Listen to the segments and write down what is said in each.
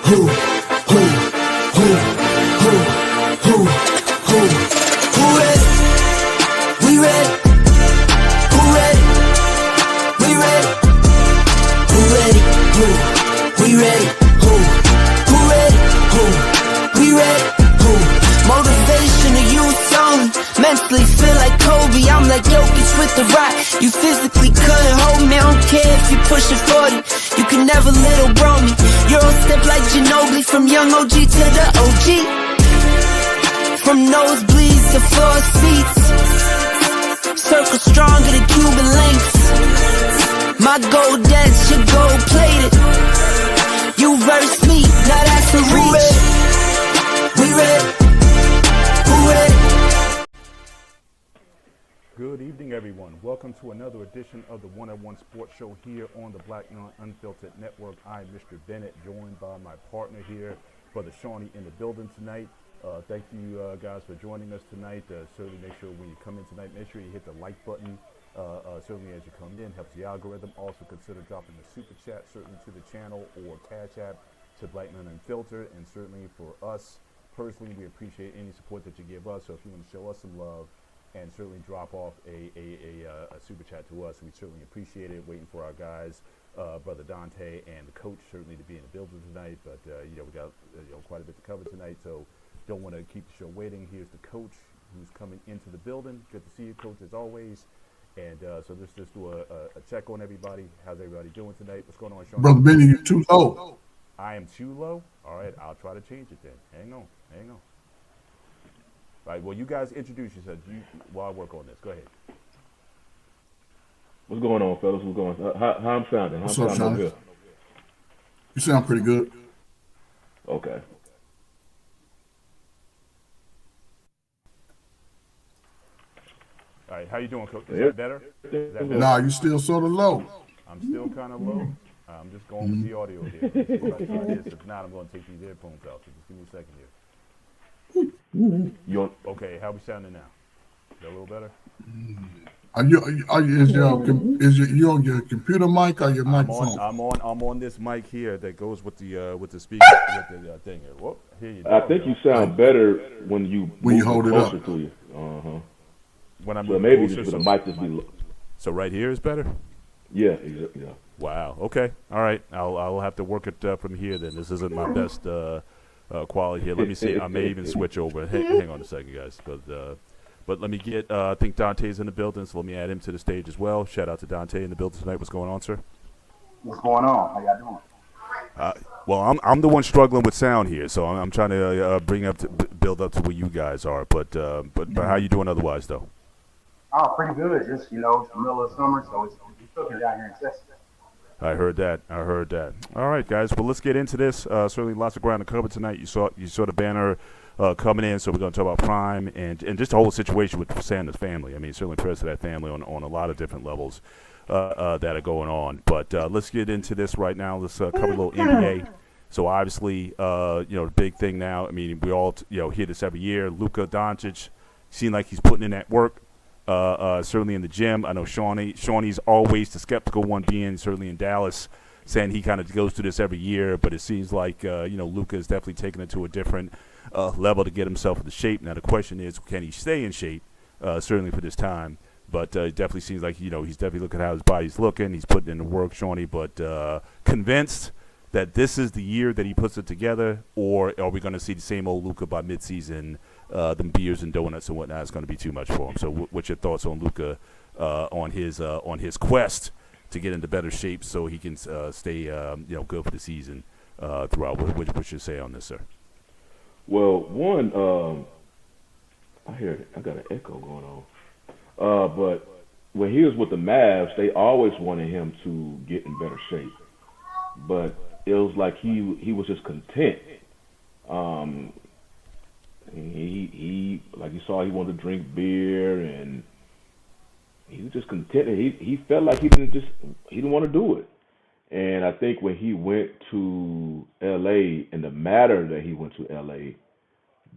Who ready? We ready. Who ready? We ready. Who ready? We ready. Who ready? We ready. Motivation to youth only. Mentally feel like Kobe, I'm like Jokic with the rock. You physically couldn't hold me, I don't care if you pushing 40. You can never little bro me. Euro step like Ginobili, from young OG to the OG. From nosebleeds to floor seats. Circle stronger than Cuban links. My gold dance, your gold plated. You verse me, now that's a reach. We ready. Who ready? Good evening, everyone. Welcome to another edition of the One-on-One Sports Show here on the Black and Unfiltered Network. I'm Mr. Bennett, joined by my partner here, Brother Shawnee, in the building tonight. Thank you guys for joining us tonight. Certainly make sure when you come in tonight, make sure you hit the like button. Certainly as you come in, helps the algorithm. Also consider dropping the super chat, certainly to the channel or Cash App to Black and Unfiltered. And certainly for us personally, we appreciate any support that you give us. So if you want to show us some love, and certainly drop off a super chat to us, we certainly appreciate it. Waiting for our guys, Brother Dante and the coach, certainly to be in the building tonight. But we got quite a bit to cover tonight, so don't want to keep the show waiting. Here's the coach who's coming into the building. Good to see you, Coach, as always. And so let's just do a check on everybody. How's everybody doing tonight? What's going on, Sean? Brother Benny, you're too low. I am too low? All right, I'll try to change it then. Hang on. All right, well, you guys introduce yourselves while I work on this. Go ahead. What's going on, fellas? What's going on? How I'm sounding? What's up, Sean? You sound pretty good. Okay. All right, how you doing, Coach? Is that better? Nah, you still sort of low. I'm still kind of low. I'm just going with the audio here. Let's see if I try this. If not, I'm going to take these earphones out. So just give me a second here. Okay, how we sounding now? Is that a little better? Is you on your computer mic or your microphone? I'm on this mic here that goes with the speaker with the thing here. Whoop, here you go. I think you sound better when you hold it closer up to you. When I'm so maybe closer, just with the mic just be low. So right here is better. Yeah, exactly. Yeah. Wow. Okay. All right. I'll have to work it from here then. This isn't my best quality here. Let me see. I may even switch over. Hang on a second, guys. But let me get. I think Dante's in the building, so let me add him to the stage as well. Shout out to Dante in the building tonight. What's going on, sir? What's going on? How y'all doing? Well, I'm the one struggling with sound here, so I'm trying to build up to where you guys are. But how you doing otherwise, though? Oh, pretty good. Just it's the middle of summer, so it's cooking down here in Texas. I heard that. All right, guys. Well, let's get into this. Certainly, lots of ground to cover tonight. You saw the banner coming in, so we're going to talk about Prime and just the whole situation with Sanders' family. I mean, certainly prayers to that family on a lot of different levels that are going on. But let's get into this right now. Let's cover a little NBA. So obviously, the big thing now. I mean, we all hear this every year. Luka Doncic seems like he's putting in that work. Certainly in the gym. I know Shawnee's always the skeptical one, being certainly in Dallas, saying he kind of goes through this every year, but it seems like Luka is definitely taking it to a different level to get himself into shape. Now the question is, can he stay in shape? Certainly for this time, but it definitely seems like he's definitely looking at how his body's looking. He's putting in the work, Shawnee, but convinced that this is the year that he puts it together, or are we going to see the same old Luka by midseason? Them beers and donuts and whatnot is going to be too much for him. So, what's your thoughts on Luka on his quest to get into better shape so he can stay good for the season throughout? What you say on this, sir? Well, one, I got an echo going on. But when he was with the Mavs, they always wanted him to get in better shape, but it was like he was just content. He like you saw, he wanted to drink beer and he was just content. He felt like he didn't want to do it. And I think when he went to LA and the matter that he went to LA,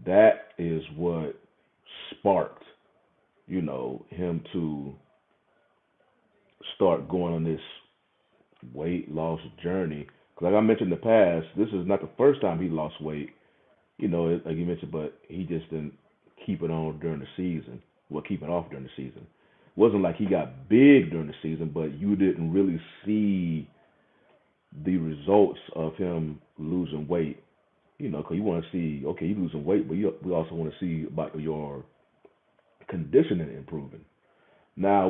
that is what sparked, him to start going on this weight loss journey. Like I mentioned in the past, this is not the first time he lost weight. Like you mentioned, but he just didn't keep it on during the season. Well, keep it off during the season. It wasn't like he got big during the season, but you didn't really see the results of him losing weight. Because you want to see, okay, you losing weight, but we also want to see about your conditioning improving. Now,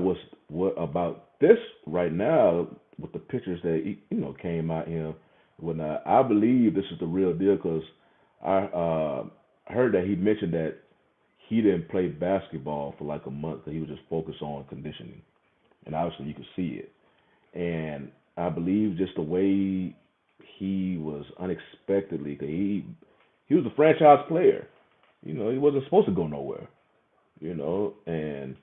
what about this right now with the pictures that came out here? When I believe this is the real deal because I heard that he mentioned that he didn't play basketball for like a month. That he was just focused on conditioning, and obviously you could see it. And I believe just the way he was unexpectedly, 'cause he was a franchise player. He wasn't supposed to go nowhere. And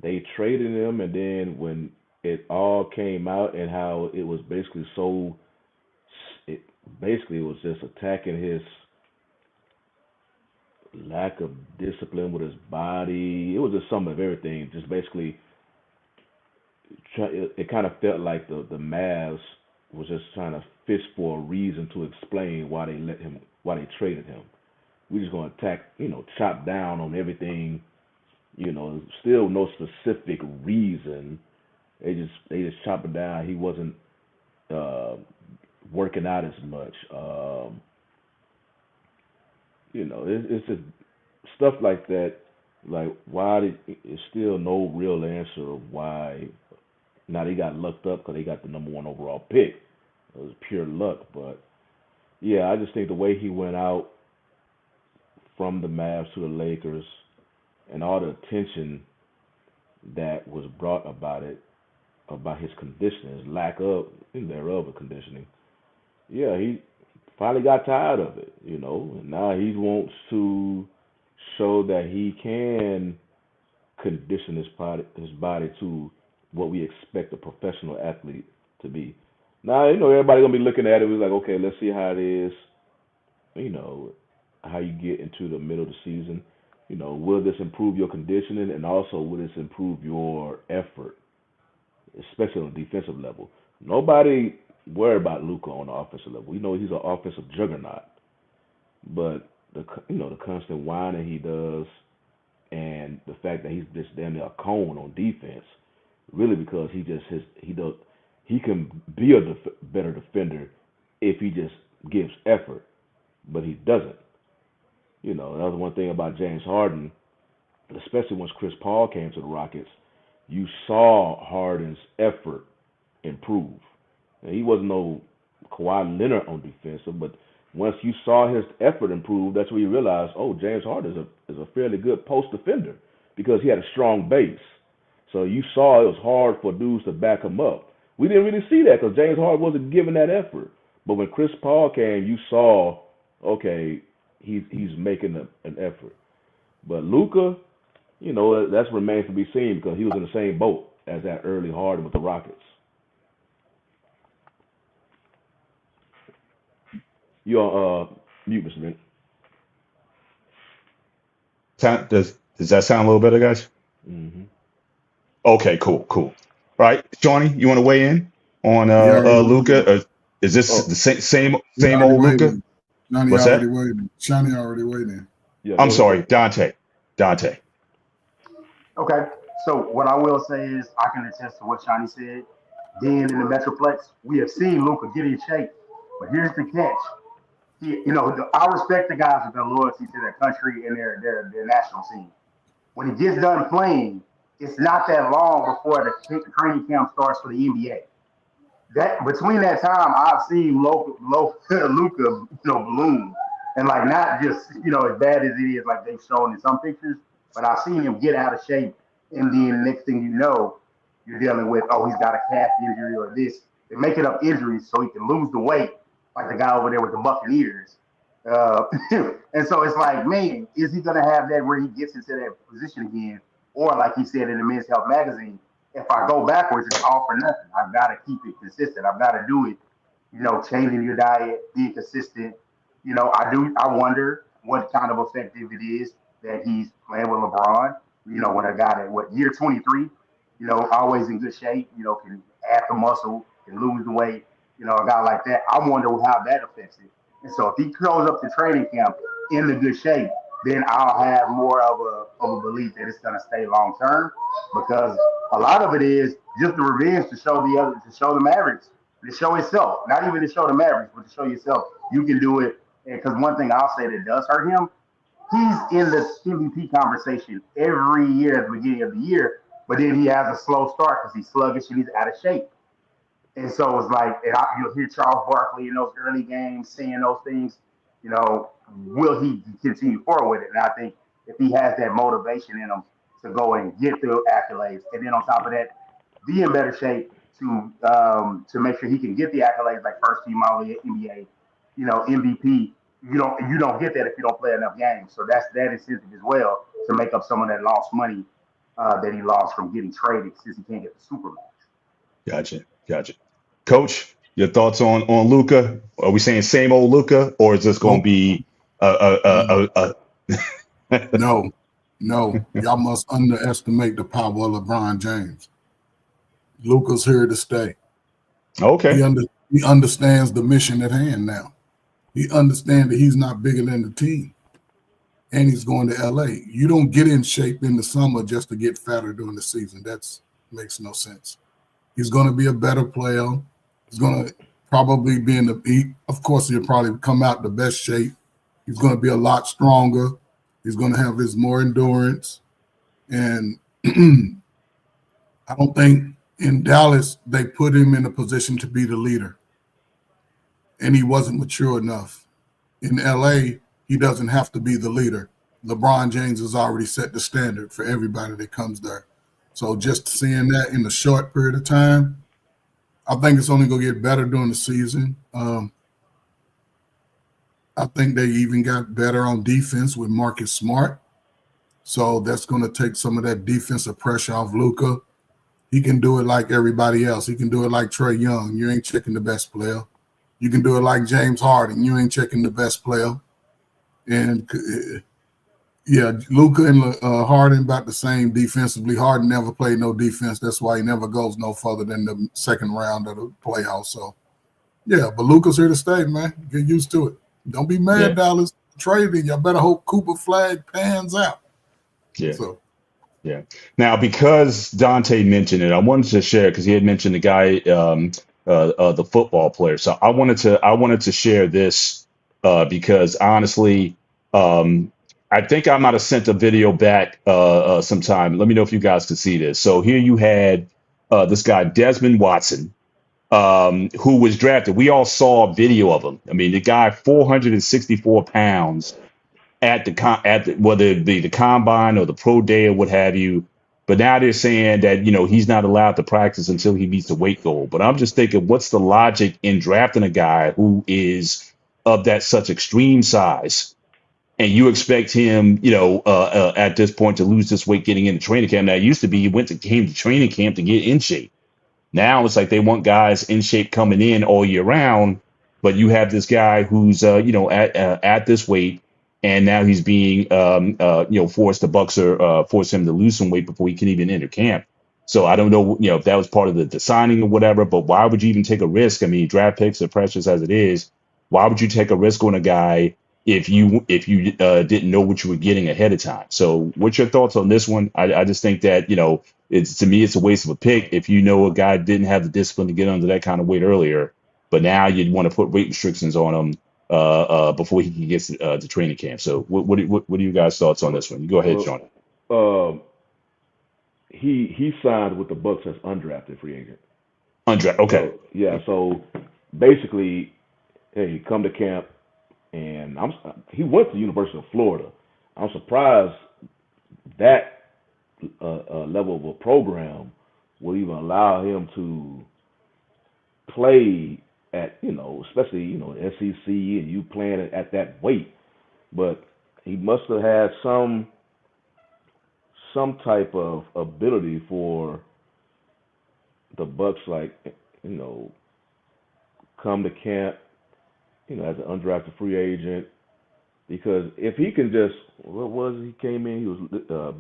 they traded him, and then when it all came out and how it was basically it basically was just attacking his lack of discipline with his body. It was just some of everything. Just basically, it kind of felt like the Mavs was just trying to fish for a reason to explain why they traded him. We just gonna attack, chop down on everything. Still no specific reason. They just chop it down. He wasn't uh, working out as much. It's just stuff like that. Like why it's still no real answer of why. Now they got lucked up because they got the number one overall pick. It was pure luck, but yeah, I just think the way he went out from the Mavs to the Lakers and all the attention that was brought about his conditioning, his lack of and thereof of conditioning. Yeah, he finally got tired of it, and now he wants to show that he can condition his body to what we expect a professional athlete to be. Now, everybody gonna be looking at it. We're like, okay, let's see how it is. You know, how you get into the middle of the season. Will this improve your conditioning, and also will this improve your effort, especially on the defensive level? Nobody worry about Luca on the offensive level. We know he's an offensive juggernaut, but the constant whining he does, and the fact that he's just damn near a cone on defense, really because he can be a better defender if he just gives effort, but he doesn't. That was one thing about James Harden, especially once Chris Paul came to the Rockets. You saw Harden's effort improve. And he wasn't no Kawhi Leonard on defensive, but once you saw his effort improve, that's when you realized, oh, James Harden is a fairly good post defender because he had a strong base. So you saw it was hard for dudes to back him up. We didn't really see that because James Harden wasn't giving that effort. But when Chris Paul came, you saw, okay, he's making an effort. But Luka, that's remains to be seen because he was in the same boat as that early Harden with the Rockets. You're on mute, Mr. Mint. Does that sound a little better, guys? Mm-hmm. Okay, cool. All right, Shawnee, you want to weigh in on He already Luca? waiting. Or is this Oh, the same He same already old Luca? waiting. Johnny What's already that? waiting. Johnny already waiting. yeah, I'm go ahead. sorry, Dante. Dante. Okay. So what I will say is I can attest to what Shani said. Then in the Metroplex, we have seen Luca get in shape. But here's the catch. I respect the guys with their loyalty to their country and their national team. When he gets done playing, it's not that long before the training camp starts for the NBA. That between that time, I've seen Luca, bloom, and like not just as bad as it is like they've shown in some pictures, but I've seen him get out of shape, and then the next thing you know, you're dealing with he's got a calf injury or this. They're making up injuries so he can lose the weight, like the guy over there with the Buccaneers. Uh, and so it's like, man, is he gonna have that where he gets into that position again, or like he said in the Men's Health magazine? If I go backwards, it's all for nothing. I've got to keep it consistent. I've got to do it, changing your diet, being consistent. I wonder what kind of effective it is that he's playing with LeBron. When a guy that, year 23, always in good shape, can add the muscle, can lose the weight. a guy like that. I wonder how that affects it. And so if he shows up to training camp in the good shape, then I'll have more of a belief that it's going to stay long term because a lot of it is just the revenge to show the Mavericks, to show itself, not even to show the Mavericks, but to show yourself you can do it. Because one thing I'll say that does hurt him, he's in the MVP conversation every year at the beginning of the year, but then he has a slow start because he's sluggish and he's out of shape. And so it's like, you'll hear Charles Barkley in those early games saying those things. Will he continue forward with it? And I think if he has that motivation in him to go and get the accolades, and then on top of that, be in better shape to make sure he can get the accolades like first team All NBA, MVP. You don't get that if you don't play enough games. So that's that incentive as well to make up some of that lost money that he lost from getting traded since he can't get the Supermax. Gotcha. Coach, your thoughts on Luca? Are we saying same old Luca, or is this going to Nope. be No, no. Y'all must underestimate the power of LeBron James. Luka's here to stay. okay? He understands the mission at hand now. He understands that he's not bigger than the team, and he's going to LA. You don't get in shape in the summer just to get fatter during the season. That makes no sense. He's going to be a better player. He's going to probably be in the beat. Of course, he'll probably come out the best shape. He's going to be a lot stronger. He's going to have his more endurance. And I don't think in Dallas they put him in a position to be the leader. And he wasn't mature enough. In LA, he doesn't have to be the leader. LeBron James has already set the standard for everybody that comes there. So just seeing that in a short period of time, I think it's only going to get better during the season. I think they even got better on defense with Marcus Smart. So that's going to take some of that defensive pressure off Luka. He can do it like everybody else. He can do it like Trae Young. You ain't checking the best player. You can do it like James Harden. You ain't checking the best player. And yeah, Luka and Harden about the same defensively. Harden never played no defense. That's why he never goes no further than the second round of the playoffs. So, yeah, but Luka's here to stay, man. Get used to it. Don't be mad, Yeah. Dallas. Trading. Y'all better hope Cooper Flag pans out. Yeah. So, Yeah. Now, because Dante mentioned it, I wanted to share because he had mentioned the guy, the football player. So I wanted to share this because honestly, I think I might have sent a video back sometime. Let me know if you guys could see this. So here you had this guy Desmond Watson, who was drafted. We all saw a video of him. I mean, the guy 464 pounds whether it be the combine or the pro day or what have you. But now they're saying that he's not allowed to practice until he meets the weight goal. But I'm just thinking, what's the logic in drafting a guy who is of that such extreme size, and you expect him, at this point to lose this weight getting into training camp? Now, it used to be you came to training camp to get in shape. Now it's like they want guys in shape coming in all year round, but you have this guy who's at this weight, and now he's being forced to force him to lose some weight before he can even enter camp. So I don't know, if that was part of the signing or whatever, but why would you even take a risk? I mean, draft picks are precious as it is. Why would you take a risk on a guy if you didn't know what you were getting ahead of time? So what's your thoughts on this one? I just think that, to me, it's a waste of a pick if you know a guy didn't have the discipline to get under that kind of weight earlier, but now you'd want to put weight restrictions on him before he can get to training camp. So what are you guys' thoughts on this one? You go ahead, Sean. He signed with the Bucks as undrafted free agent. Okay. So, yeah. So basically, hey, come to camp, and he went to the University of Florida. I'm surprised that level of a program will even allow him to play at, especially, SEC and you playing at that weight. But he must have had some type of ability for the Bucks, like, come to camp, as an undrafted free agent. Because if he can just, what was he came in? He was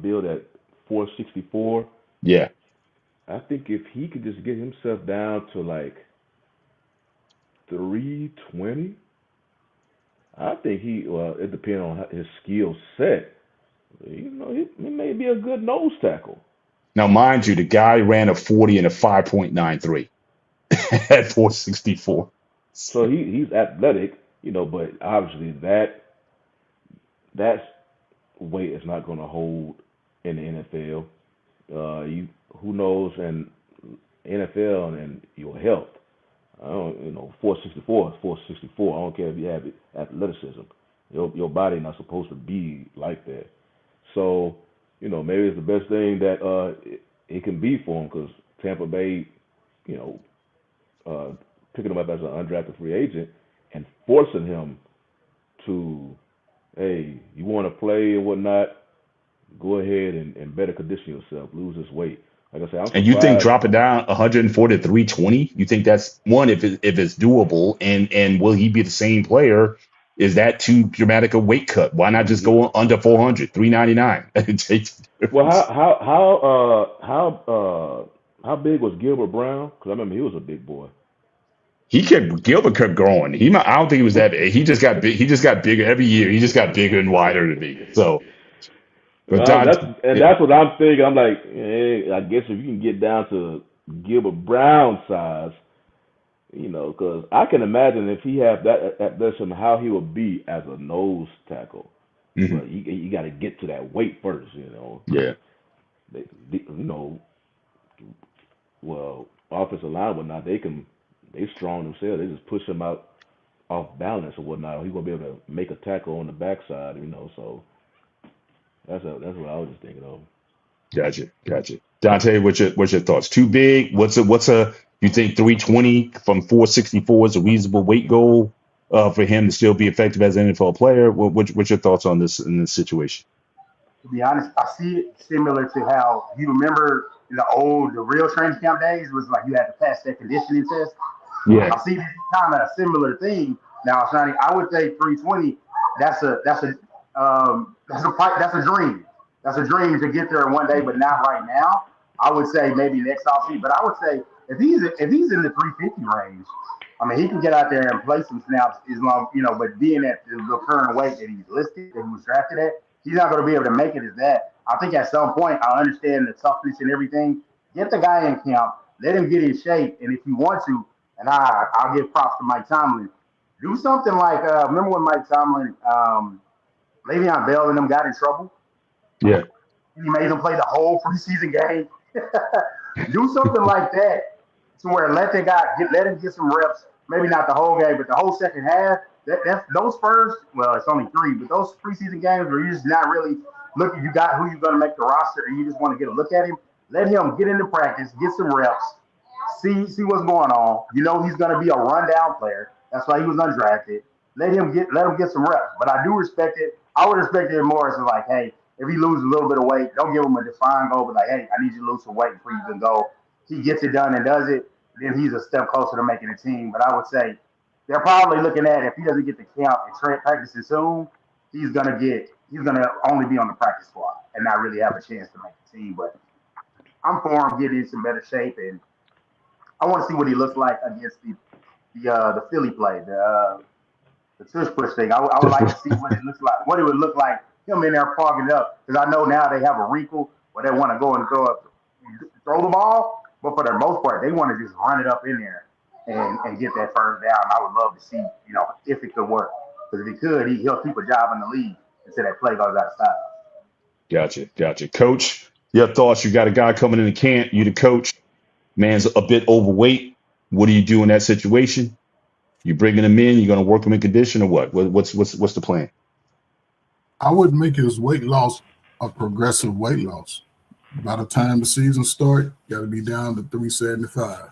billed at 464. Yeah. I think if he could just get himself down to like 320. I think it depends on his skill set. You know, he may be a good nose tackle. Now, mind you, the guy ran a 40 and a 5.93 at 464. So he's athletic, you know, but obviously that weight is not going to hold in the NFL. Who knows in NFL and your health. I don't, 464 is 464. I don't care if you have athleticism. Your body not supposed to be like that. So, maybe it's the best thing that it can be for him because Tampa Bay, you know, picking him up as an undrafted free agent and forcing him to, hey, you want to play and whatnot, go ahead and better condition yourself, lose this weight. Like I said, I'm surprised. And you think dropping down 140 to 320, you think that's one, if it's doable, and will he be the same player? Is that too dramatic a weight cut? Why not just go under 400, 399? Well, how big was Gilbert Brown? Because I remember he was a big boy. Gilbert kept growing. I don't think he was that big. He just got big. He just got bigger every year. He just got bigger and wider and bigger. So, but that's what I'm thinking. I'm like, hey, I guess if you can get down to Gilbert Brown size, because I can imagine if he had that athleticism, how he would be as a nose tackle. Mhm. But you got to get to that weight first, Yeah. Well, offensive line, whatnot, they strong themselves. They just push him out off balance or whatnot. He's gonna be able to make a tackle on the backside, So that's what I was just thinking of. Gotcha. Dante, what's your thoughts? Too big? You think 320 from 464 is a reasonable weight goal for him to still be effective as an NFL player? What's your thoughts on this in this situation? To be honest, I see it similar to how you remember the real training camp days was like you had to pass that conditioning test. Yeah. I see this kind of a similar thing now, Sonny. I would say 320. That's a dream. That's a dream to get there one day, but not right now. I would say maybe next offseason. But I would say if he's in the 350 range, I mean he can get out there and play some snaps as long But being at the current weight that he's listed, that he was drafted at, he's not going to be able to make it as that. I think at some point I understand the toughness and everything. Get the guy in camp, let him get in shape, and if you want to. And I'll give props to Mike Tomlin. Do something like remember when Mike Tomlin, Le'Veon Bell and them got in trouble? Yeah. He made them play the whole preseason game. Do something like that to where let him get some reps. Maybe not the whole game, but the whole second half. Those first, well, it's only 3, but those preseason games where you're just not really looking. You got who you're going to make the roster, and you just want to get a look at him. Let him get into practice, get some reps. See what's going on. He's going to be a rundown player. That's why he was undrafted. Let him get some reps. But I do respect it. I would respect it more as like, hey, if he loses a little bit of weight, don't give him a defined goal, but like, hey, I need you to lose some weight before you can go. He gets it done and does it, then he's a step closer to making a team. But I would say they're probably looking at if he doesn't get the camp and practicing soon, he's gonna only be on the practice squad and not really have a chance to make the team. But I'm for him getting in some better shape, and I want to see what he looks like against the Philly play, the tush push thing. I would like to see what it looks like, what it would look like him in there fogging up, because I know now they have a wrinkle where they want to go and throw the ball, but for the most part they want to just run it up in there and get that first down. I would love to see if it could work, because if he could, he'll keep a job in the league until that play goes out of style. Gotcha. Coach, your thoughts? You got a guy coming into camp. You the coach. Man's a bit overweight. What do you do in that situation? You bringing him in? You going to work him in condition or what? What's the plan? I would make his weight loss a progressive weight loss. By the time the season starts, got to be down to 375.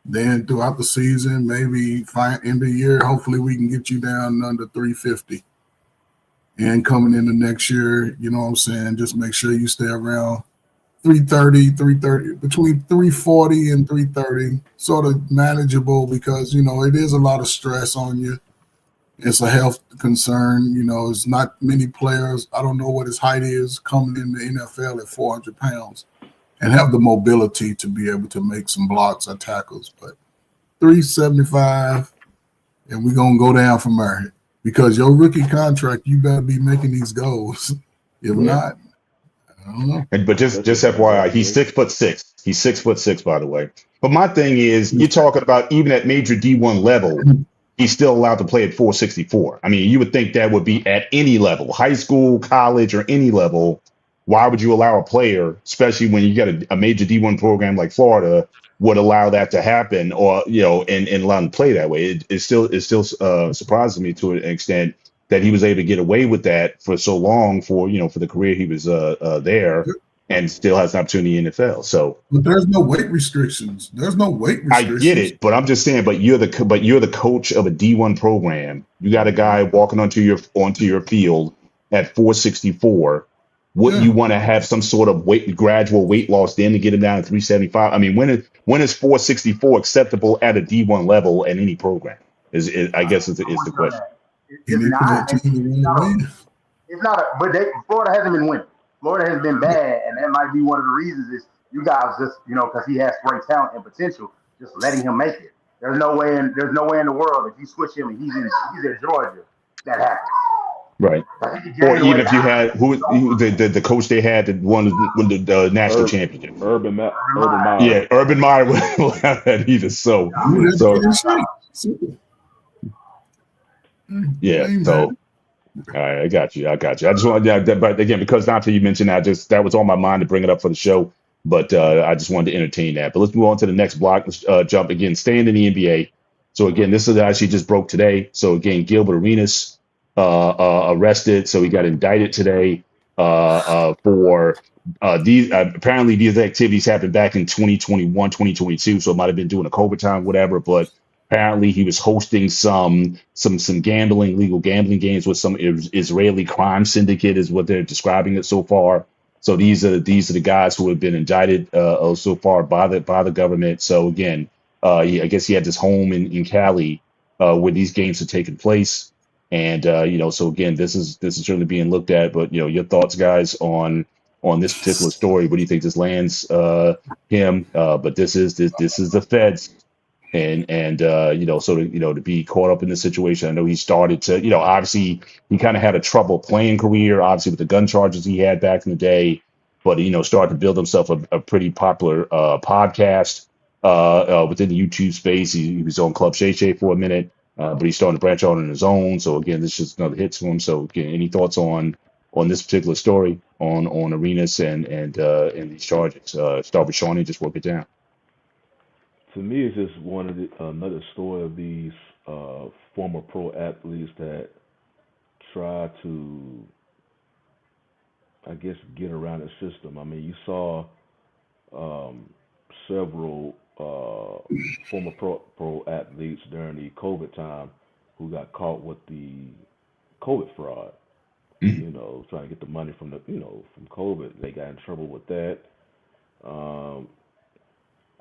Then throughout the season, maybe end of the year, hopefully we can get you down under 350. And coming into next year, you know what I'm saying, just make sure you stay around 330, between 340 and 330, sort of manageable, because, it is a lot of stress on you. It's a health concern. It's not many players. I don't know what his height is coming in the NFL at 400 pounds and have the mobility to be able to make some blocks or tackles. But $375, and we're gonna go down from there. Because your rookie contract, you better be making these goals. If not, I don't know. But just FYI, he's 6'6". He's 6'6", by the way. But my thing is, you're talking about even at major D1 level, he's still allowed to play at 464. I mean, you would think that would be at any level, high school, college, or any level. Why would you allow a player, especially when you got a major D1 program like Florida, would allow that to happen, or and allow him to play that way? It still surprises me to an extent that he was able to get away with that for so long for the career he was there, and still has an opportunity in the NFL. So, but there's no weight restrictions. There's no weight restrictions. I get it, but I'm just saying. But you're the coach of a D1 program. You got a guy walking onto your field at 464. Wouldn't you want to have some sort of gradual weight loss then to get him down to 375? I mean, when is 464 acceptable at a D1 level at any program? I guess is the question. It's not. But Florida hasn't been winning. Florida has been bad, and that might be one of the reasons is you guys just because he has great talent and potential, just letting him make it. There's no way in the world if you switch him and he's in Georgia that happens. Right. Or even if you had the coach they had that won the national championship, Urban Meyer. Yeah, Urban Meyer will have that either. So. Yeah. So. All right, I got you. I just wanted, but again, because Dante, you mentioned that was on my mind to bring it up for the show, but I just wanted to entertain that. But let's move on to the next block. Let's jump again, staying in the NBA. So again, this is actually just broke today. So again, Gilbert Arenas arrested. So he got indicted today for these. Apparently, these activities happened back in 2021, 2022. So it might have been during the COVID time, whatever. But apparently, he was hosting some legal gambling games with some Israeli crime syndicate, is what they're describing it so far. So these are the guys who have been indicted so far by the government. So again, I guess he had this home in Cali where these games are taking place. And so again, this is certainly being looked at. But your thoughts, guys, on this particular story. What do you think this lands him? But this is the feds, and to be caught up in this situation. I know he started to obviously he kind of had a trouble playing career, obviously with the gun charges he had back in the day. But started to build himself a pretty popular podcast within the YouTube space. He was on Club Shay Shay for a minute. But he's starting to branch out on his own. So again, this is just another hit to him. So again, any thoughts on this particular story on Arenas and these charges? Start with Shawnee, just work it down. To me, it's just another story of these former pro athletes that try to, I guess, get around the system. I mean, you saw several former pro athletes during the COVID time who got caught with the COVID fraud. Trying to get the money from from COVID. They got in trouble with that. I don't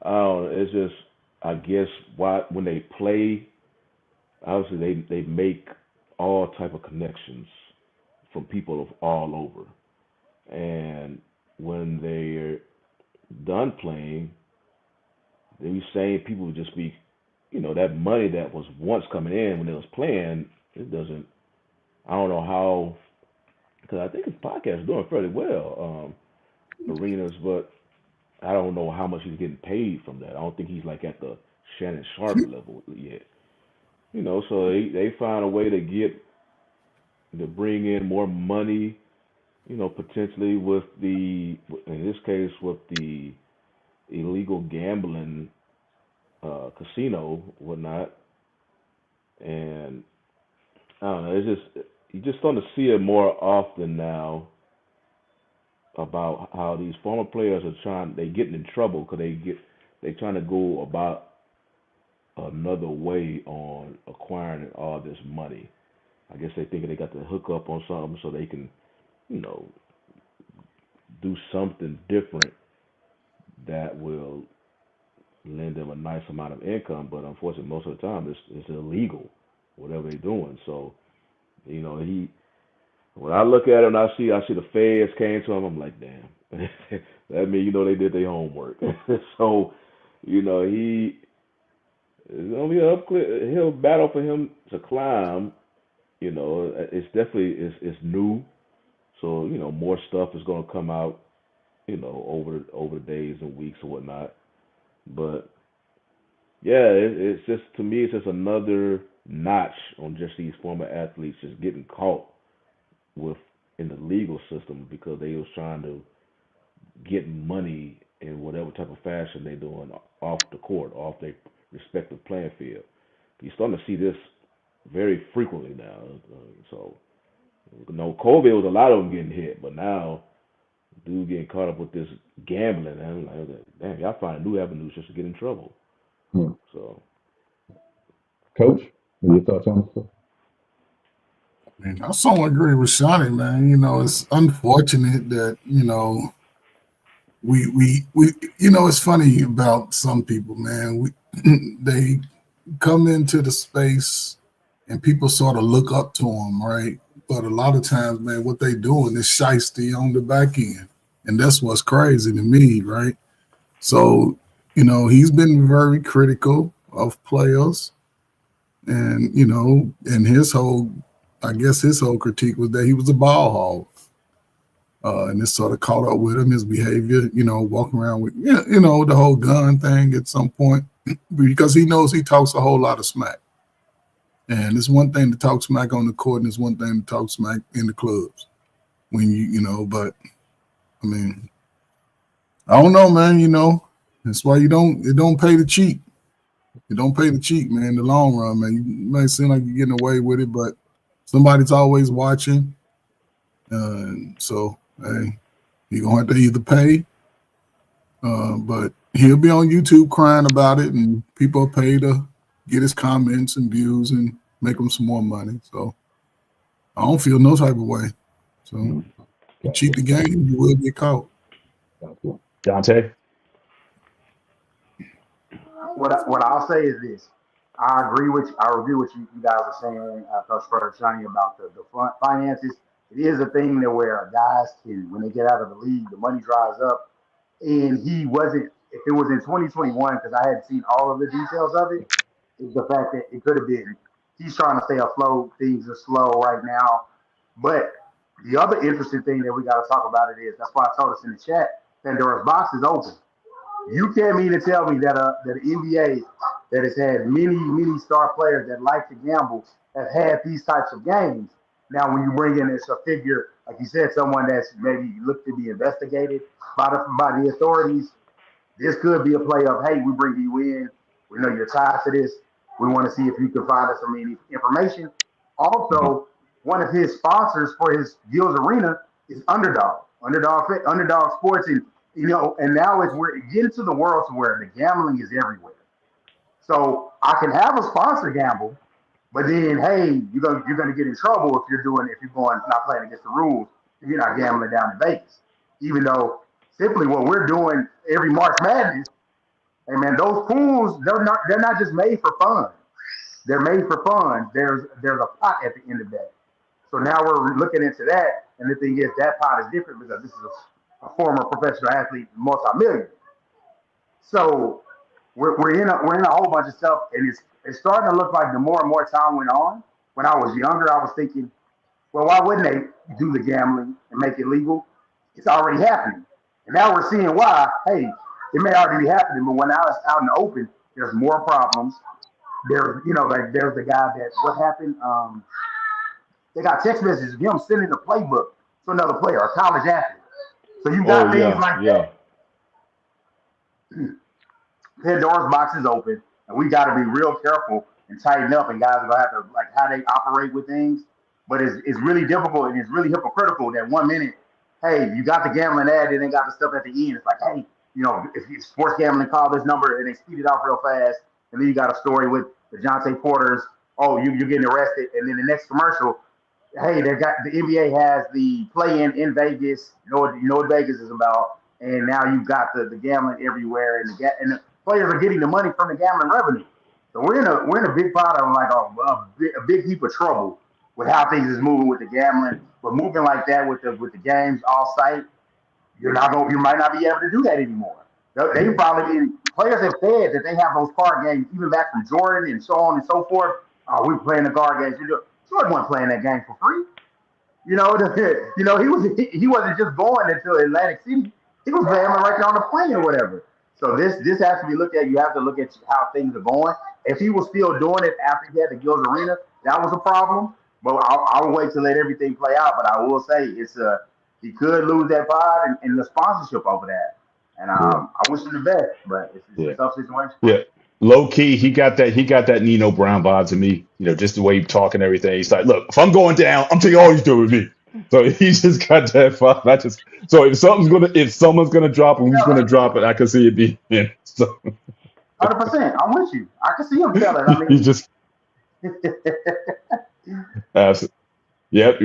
know. It's just, I guess, when they play, obviously they make all type of connections from people of all over, and when they're done playing, these same people would just be, that money that was once coming in when they was playing, it doesn't. I don't know how, because I think his podcast is doing fairly well, Arenas, but I don't know how much he's getting paid from that. I don't think he's like at the Shannon Sharp level yet. So they find a way to bring in more money, potentially in this case, with the illegal gambling casino, whatnot. And I don't know, it's just, you're just starting to see it more often now about how these former players they getting in trouble because they trying to go about another way on acquiring all this money. I guess they think they got to hook up on something so they can, do something different that will lend them a nice amount of income. But unfortunately, most of the time, it's illegal, whatever they're doing. So, when I look at it and I see the feds came to him, I'm like, damn. That means they did their homework. So, It's gonna be an hill battle for him to climb. It's definitely it's new, so more stuff is gonna come out. Over the days and weeks and whatnot. But yeah, it's just to me, it's just another notch on just these former athletes just getting caught with in the legal system because they was trying to get money in whatever type of fashion they're doing off the court, off their respective playing field. You're starting to see this very frequently now. So, COVID was a lot of them getting hit, but now dude getting caught up with this gambling, and I'm like, damn, y'all find new avenues just to get in trouble. Hmm. So, Coach, what are your thoughts on this? Man, I so agree with Shawnee, man. It's unfortunate that, we it's funny about some people, man. They come into the space and people sort of look up to them, right? But a lot of times, man, what they doing is shiesty on the back end. And that's what's crazy to me, right? So, he's been very critical of players. And, and I guess his whole critique was that he was a ball hog. And this sort of caught up with him, his behavior, walking around with, the whole gun thing at some point, because he knows he talks a whole lot of smack. And it's one thing to talk smack on the court, and it's one thing to talk smack in the clubs. But I mean, I don't know, man. That's why it don't pay to cheat. You don't pay to cheat, man, in the long run, man. You may seem like you're getting away with it, but somebody's always watching. So, hey, you're going to have to either pay, but he'll be on YouTube crying about it, and people pay to get his comments and views and make him some more money. So, I don't feel no type of way. So, you cheat the game, you will get caught. Dante? What I'll say is this. I agree with you guys are saying, Coach Fred Johnny, about the finances. It is a thing that where guys can, when they get out of the league, the money dries up. And he wasn't, if it was in 2021, because I hadn't seen all of the details of it, is the fact that it could have been he's trying to stay afloat. Things are slow right now. But the other interesting thing that we got to talk about it is that's why I told us in the chat, Pandora's box is open. You can't mean to tell me that the NBA that has had many star players that like to gamble have had these types of games. Now, when you bring in this a figure, like you said, someone that's maybe looked to be investigated by the authorities, this could be a play of, hey, we bring you in. We know you're tied to this. We want to see if you can find us some information. Also, one of his sponsors for his Gills Arena is Underdog Sports, and and now we're getting to the world to where the gambling is everywhere. So I can have a sponsor gamble, but then hey, you're gonna get in trouble if you're going not playing against the rules if you're not gambling down in Vegas. Even though simply what we're doing every March Madness, hey man, those pools they're not just made for fun. They're made for fun. There's a pot at the end of that. So now we're looking into that, and the thing is that pot is different because this is a former professional athlete, multi-millionaire. So we're in a whole bunch of stuff, and it's starting to look like the more and more time went on. When I was younger, I was thinking, well, why wouldn't they do the gambling and make it legal? It's already happening, and now we're seeing why. Hey, it may already be happening, but when now it's out in the open, there's more problems. Like there's the guy that what happened. They got text messages of him sending the playbook to another player, a college athlete. So you got things like that. Pandora's box is open, and we got to be real careful and tighten up. And guys are gonna have to like how they operate with things. But it's really difficult and it's really hypocritical that 1 minute, hey, you got the gambling ad, and then got the stuff at the end. It's like, hey, if you sports gambling, call this number, and they speed it off real fast. And then you got a story with the Jonte Porters. Oh, you're getting arrested, and then the next commercial, hey, they got the NBA has the play in Vegas. You know what Vegas is about, and now you've got the gambling everywhere, and the players are getting the money from the gambling revenue. So we're in a big pot of like a big heap of trouble with how things is moving with the gambling. But moving like that with the games off site, you might not be able to do that anymore. They probably players have said that they have those card games even back from Jordan and so on and so forth. Oh, we playing the card games. Jordan wasn't playing that game for free. He wasn't just going into Atlantic City. He was playing right there on the plane or whatever. So this has to be looked at. You have to look at how things are going. If he was still doing it after he had the Gills Arena, that was a problem. But I'll wait to let everything play out. But I will say he could lose that vibe and the sponsorship over that. And I wish him the best, but it's a tough situation. Yeah. Low key, he got that Nino Brown vibe to me. Just the way he talking and everything. He's like, look, if I'm going down, I'm taking all you do with me. So he just got that vibe. So if someone's gonna drop and who's gonna drop it, I can see it be him. So 100%. I'm with you. I can see him telling. I mean, he just yep,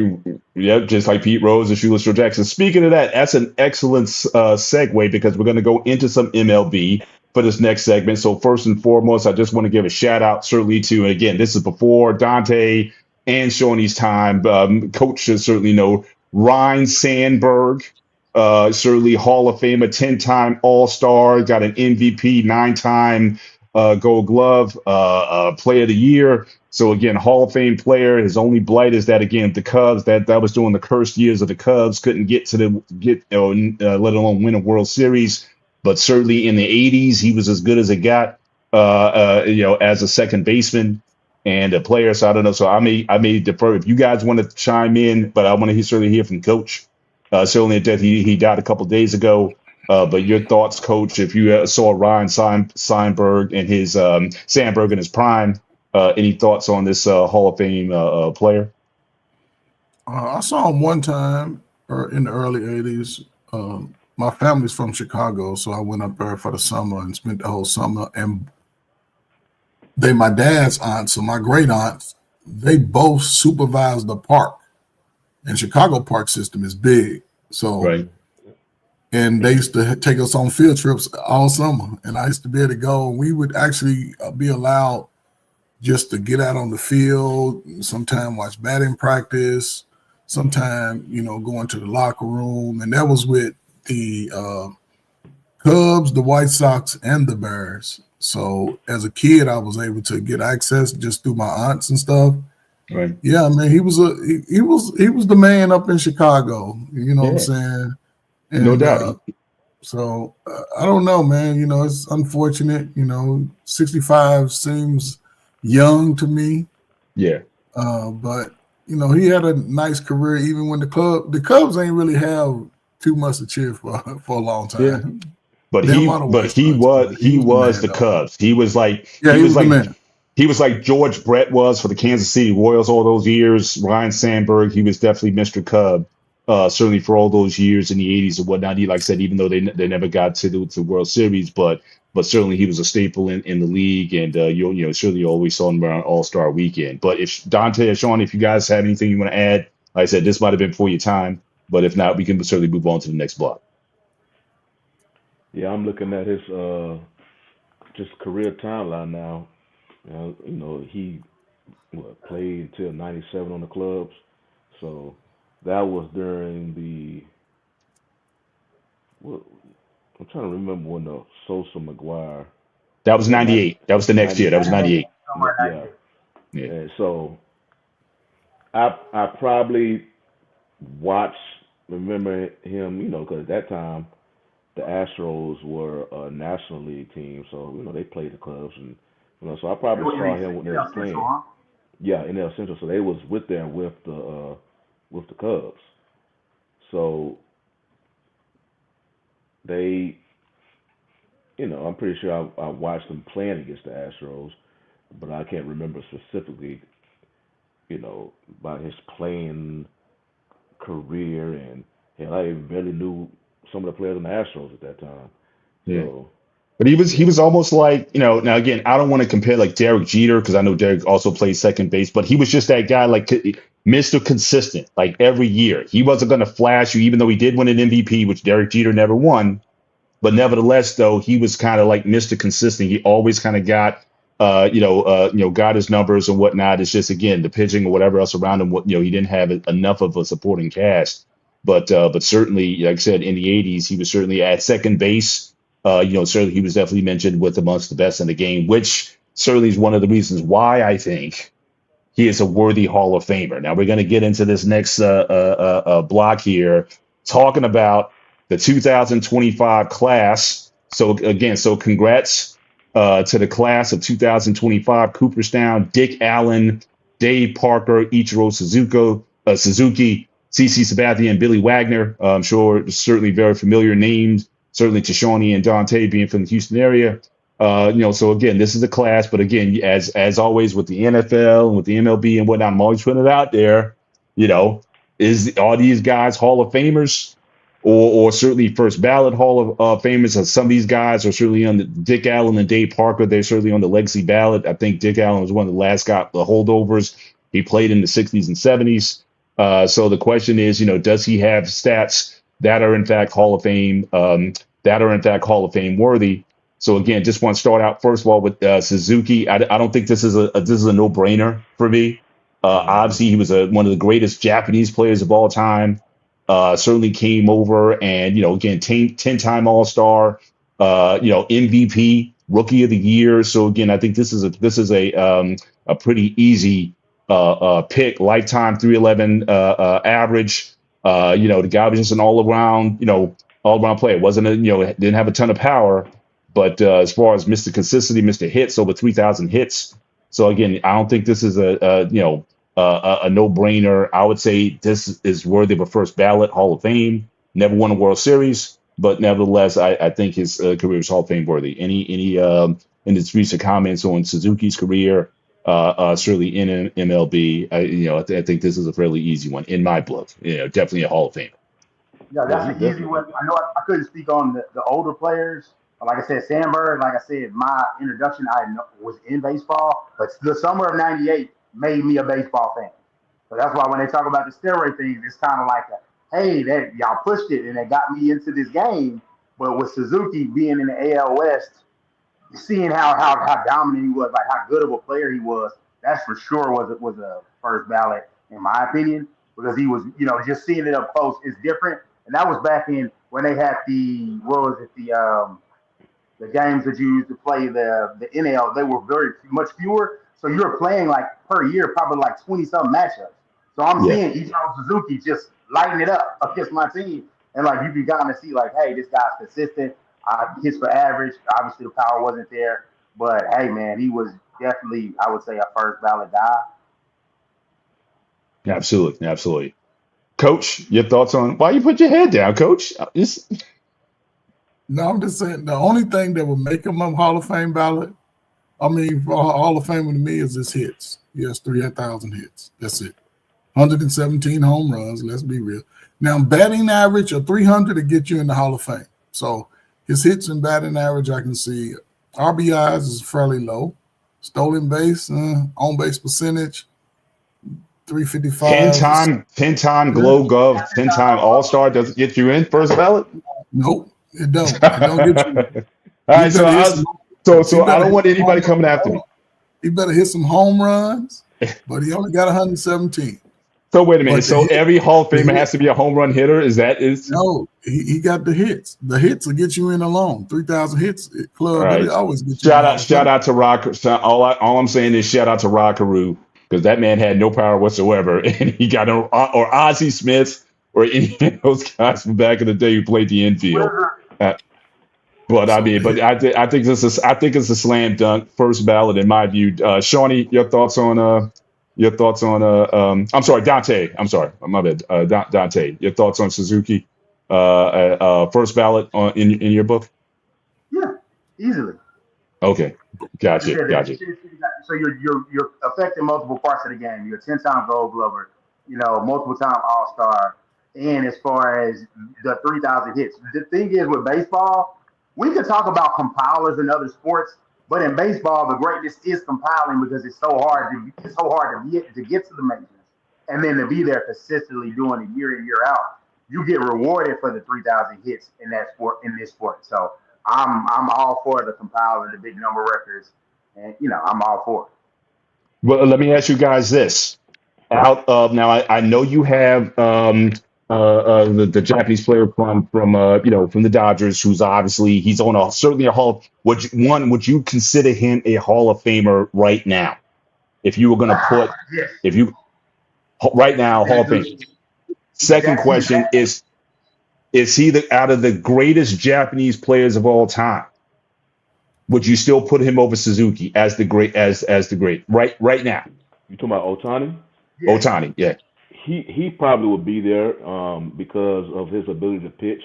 just like Pete Rose and Shoeless Joe Jackson. Speaking of that, that's an excellent segue because we're going to go into some MLB for this next segment. So first and foremost, I just want to give a shout out certainly to, and again, this is before Dante and Shawnee's time. Coach should certainly know Ryan Sandberg, certainly Hall of Famer, 10-time All-Star, got an MVP, 9-time Gold Glove, Player of the Year. So again, Hall of Fame player. His only blight is that again the Cubs that was during the cursed years of the Cubs couldn't let alone win a World Series. But certainly in the '80s, he was as good as it got. As a second baseman and a player. So I don't know. So I may defer if you guys want to chime in, but I want to certainly hear from Coach. Certainly, death he died a couple days ago. But your thoughts, Coach, if you saw Ryan Sandberg in his prime. Any thoughts on this Hall of Fame player? I saw him one time in the early 80s. My family's from Chicago, so I went up there for the summer and spent the whole summer. And they, my dad's aunts, so my great aunts, they both supervised the park. And Chicago park system is big. So, right. And they used to take us on field trips all summer. And I used to be able to go, and we would actually be allowed just to get out on the field, sometime watch batting practice, sometime, go into the locker room. And that was with the Cubs, the White Sox, and the Bears. So as a kid, I was able to get access just through my aunts and stuff. Right. Yeah, man, he was the man up in Chicago. You know what I'm saying? And, no doubt. I don't know, man. It's unfortunate. 65 seems young to me. Yeah. But he had a nice career even when the Cubs ain't really have too much to cheer for a long time. Yeah. But he was the Cubs. He was like he was like George Brett was for the Kansas City Royals all those years. Ryan Sandberg, he was definitely Mr. Cub. Certainly for all those years in the 80s and whatnot. He, like I said, even though they never got to the World Series, but certainly he was a staple in the league, and certainly always saw him around All-Star Weekend. But if Dante or Sean, if you guys have anything you want to add, like I said, this might have been for your time, but if not, we can certainly move on to the next block. Yeah, I'm looking at his just career timeline now. He played until '97 on the clubs, so that was during I'm trying to remember when the Sosa McGuire. That was 98. That was the next year. That was 98. Yeah. And so I probably remember him, because at that time the Astros were a National League team, so they played the Cubs, and so I probably saw him when they were playing. Huh? Yeah, in El Central, so they was with the Cubs. So they, I'm pretty sure I watched them playing against the Astros, but I can't remember specifically, about his playing career, and I barely knew some of the players on the Astros at that time. Yeah. So, but he was almost like, now again, I don't want to compare like Derek Jeter, because I know Derek also played second base, but he was just that guy, like Mr. Consistent, like every year. He wasn't going to flash you, even though he did win an MVP, which Derek Jeter never won. But nevertheless, though, he was kind of like Mr. Consistent. He always kind of got, got his numbers and whatnot. It's just, again, the pitching or whatever else around him, he didn't have enough of a supporting cast. But certainly, like I said, in the 80s, he was certainly at second base. Certainly he was definitely mentioned with amongst the best in the game, which certainly is one of the reasons why I think he is a worthy Hall of Famer. Now we're going to get into this next block here, talking about the 2025 class. So again, so congrats to the class of 2025: Cooperstown, Dick Allen, Dave Parker, Ichiro Suzuki, CC Sabathia, and Billy Wagner. I'm sure certainly very familiar names. Certainly to Shawnee and Dante being from the Houston area. So again, this is a class, but again, as always with the NFL and with the MLB and whatnot, I'm always putting it out there. Are these guys Hall of Famers, or certainly first ballot Hall of Famers? Some of these guys are certainly on the Dick Allen and Dave Parker. They're certainly on the legacy ballot. I think Dick Allen was one of the last the holdovers. He played in the 60s and 70s. So the question is, does he have stats that are in fact Hall of Fame, worthy? So again, just want to start out first of all with Suzuki. I don't think this is a no-brainer for me. Obviously, he was one of the greatest Japanese players of all time. Certainly came over and again 10-time All-Star, MVP, Rookie of the Year. So again, I think this is a pretty easy pick. Lifetime 311 average. The guy was just an all-around player. Didn't have a ton of power. But as far as Mr. Consistency, Mr. Hits, over 3,000 hits. So again, I don't think this is a no-brainer. I would say this is worthy of a first ballot Hall of Fame. Never won a World Series, but nevertheless, I think his career is Hall of Fame worthy. Any indisputed comments on Suzuki's career? Certainly in MLB, I think this is a fairly easy one in my book. Definitely a Hall of Fame. Yeah, that's an easy one. I know I couldn't speak on the older players. Like I said, Sandberg, like I said, my introduction was in baseball, but the summer of '98 made me a baseball fan. So that's why when they talk about the steroid things, it's kind of like, hey, that y'all pushed it and it got me into this game. But with Suzuki being in the AL West, seeing how dominant he was, like how good of a player he was, that's for sure was a first ballot in my opinion, because he was, just seeing it up close is different. And that was back in when they had the games that you used to play the NL, they were very much fewer. So you were playing like per year, probably like 20-something matchups. So I'm seeing Ichiro Suzuki just lighting it up against my team. And like you can kind of see like, hey, this guy's consistent. Hits for average. Obviously the power wasn't there. But hey man, he was definitely, I would say, a first ballot guy. Absolutely. Coach, your thoughts on why you put your head down, Coach? No, I'm just saying the only thing that would make him a Hall of Fame ballot, Hall of Fame to me is his hits. He has 3,000 hits. That's it. 117 home runs. Let's be real. Now, batting average of 300 to get you in the Hall of Fame. So his hits and batting average, I can see. RBIs is fairly low. Stolen base, on base percentage, 355. 10-time Glow Gov, 10-time All-Star doesn't get you in first ballot? Nope. It don't. It don't get you. All right, so I don't want anybody coming after me. He better hit some home runs, but he only got 117. So wait a minute. So every Hall of Famer has to be a home run hitter? No, he got the hits. The hits will get you in alone. 3,000 hits club. Right. Always get you shout out to Rock. All I'm saying is shout out to Rockaroo, because that man had no power whatsoever, and he got or Ozzie Smith or any of those guys from back in the day who played the infield. I think it's a slam dunk, first ballot in my view. Shawnee, your thoughts on I'm sorry, Dante. I'm sorry, my bad. Dante, your thoughts on Suzuki, first ballot in your book? Yeah, easily. Okay, gotcha. So you're affecting multiple parts of the game. You're a 10-time Gold Glover, multiple-time All-Star, and as far as the 3,000 hits. The thing is with baseball, we could talk about compilers in other sports, but in baseball, the greatness is compiling because it's so hard to get to the majors, and then to be there consistently doing it year in year out. You get rewarded for the 3,000 hits in this sport. So I'm all for the compiler, the big number records, and I'm all for it. Well, let me ask you guys this. Out of now, I know you have the Japanese player from the Dodgers, who's obviously he's on a certainly a Hall. Would you consider him a Hall of Famer right now? If you were going to put Yes, if you right now Hall of Fame. Second question is he the out of the greatest Japanese players of all time? Would you still put him over Suzuki as the great as the great right now? You talking about Otani? yes. Otani, yeah. He probably would be there because of his ability to pitch.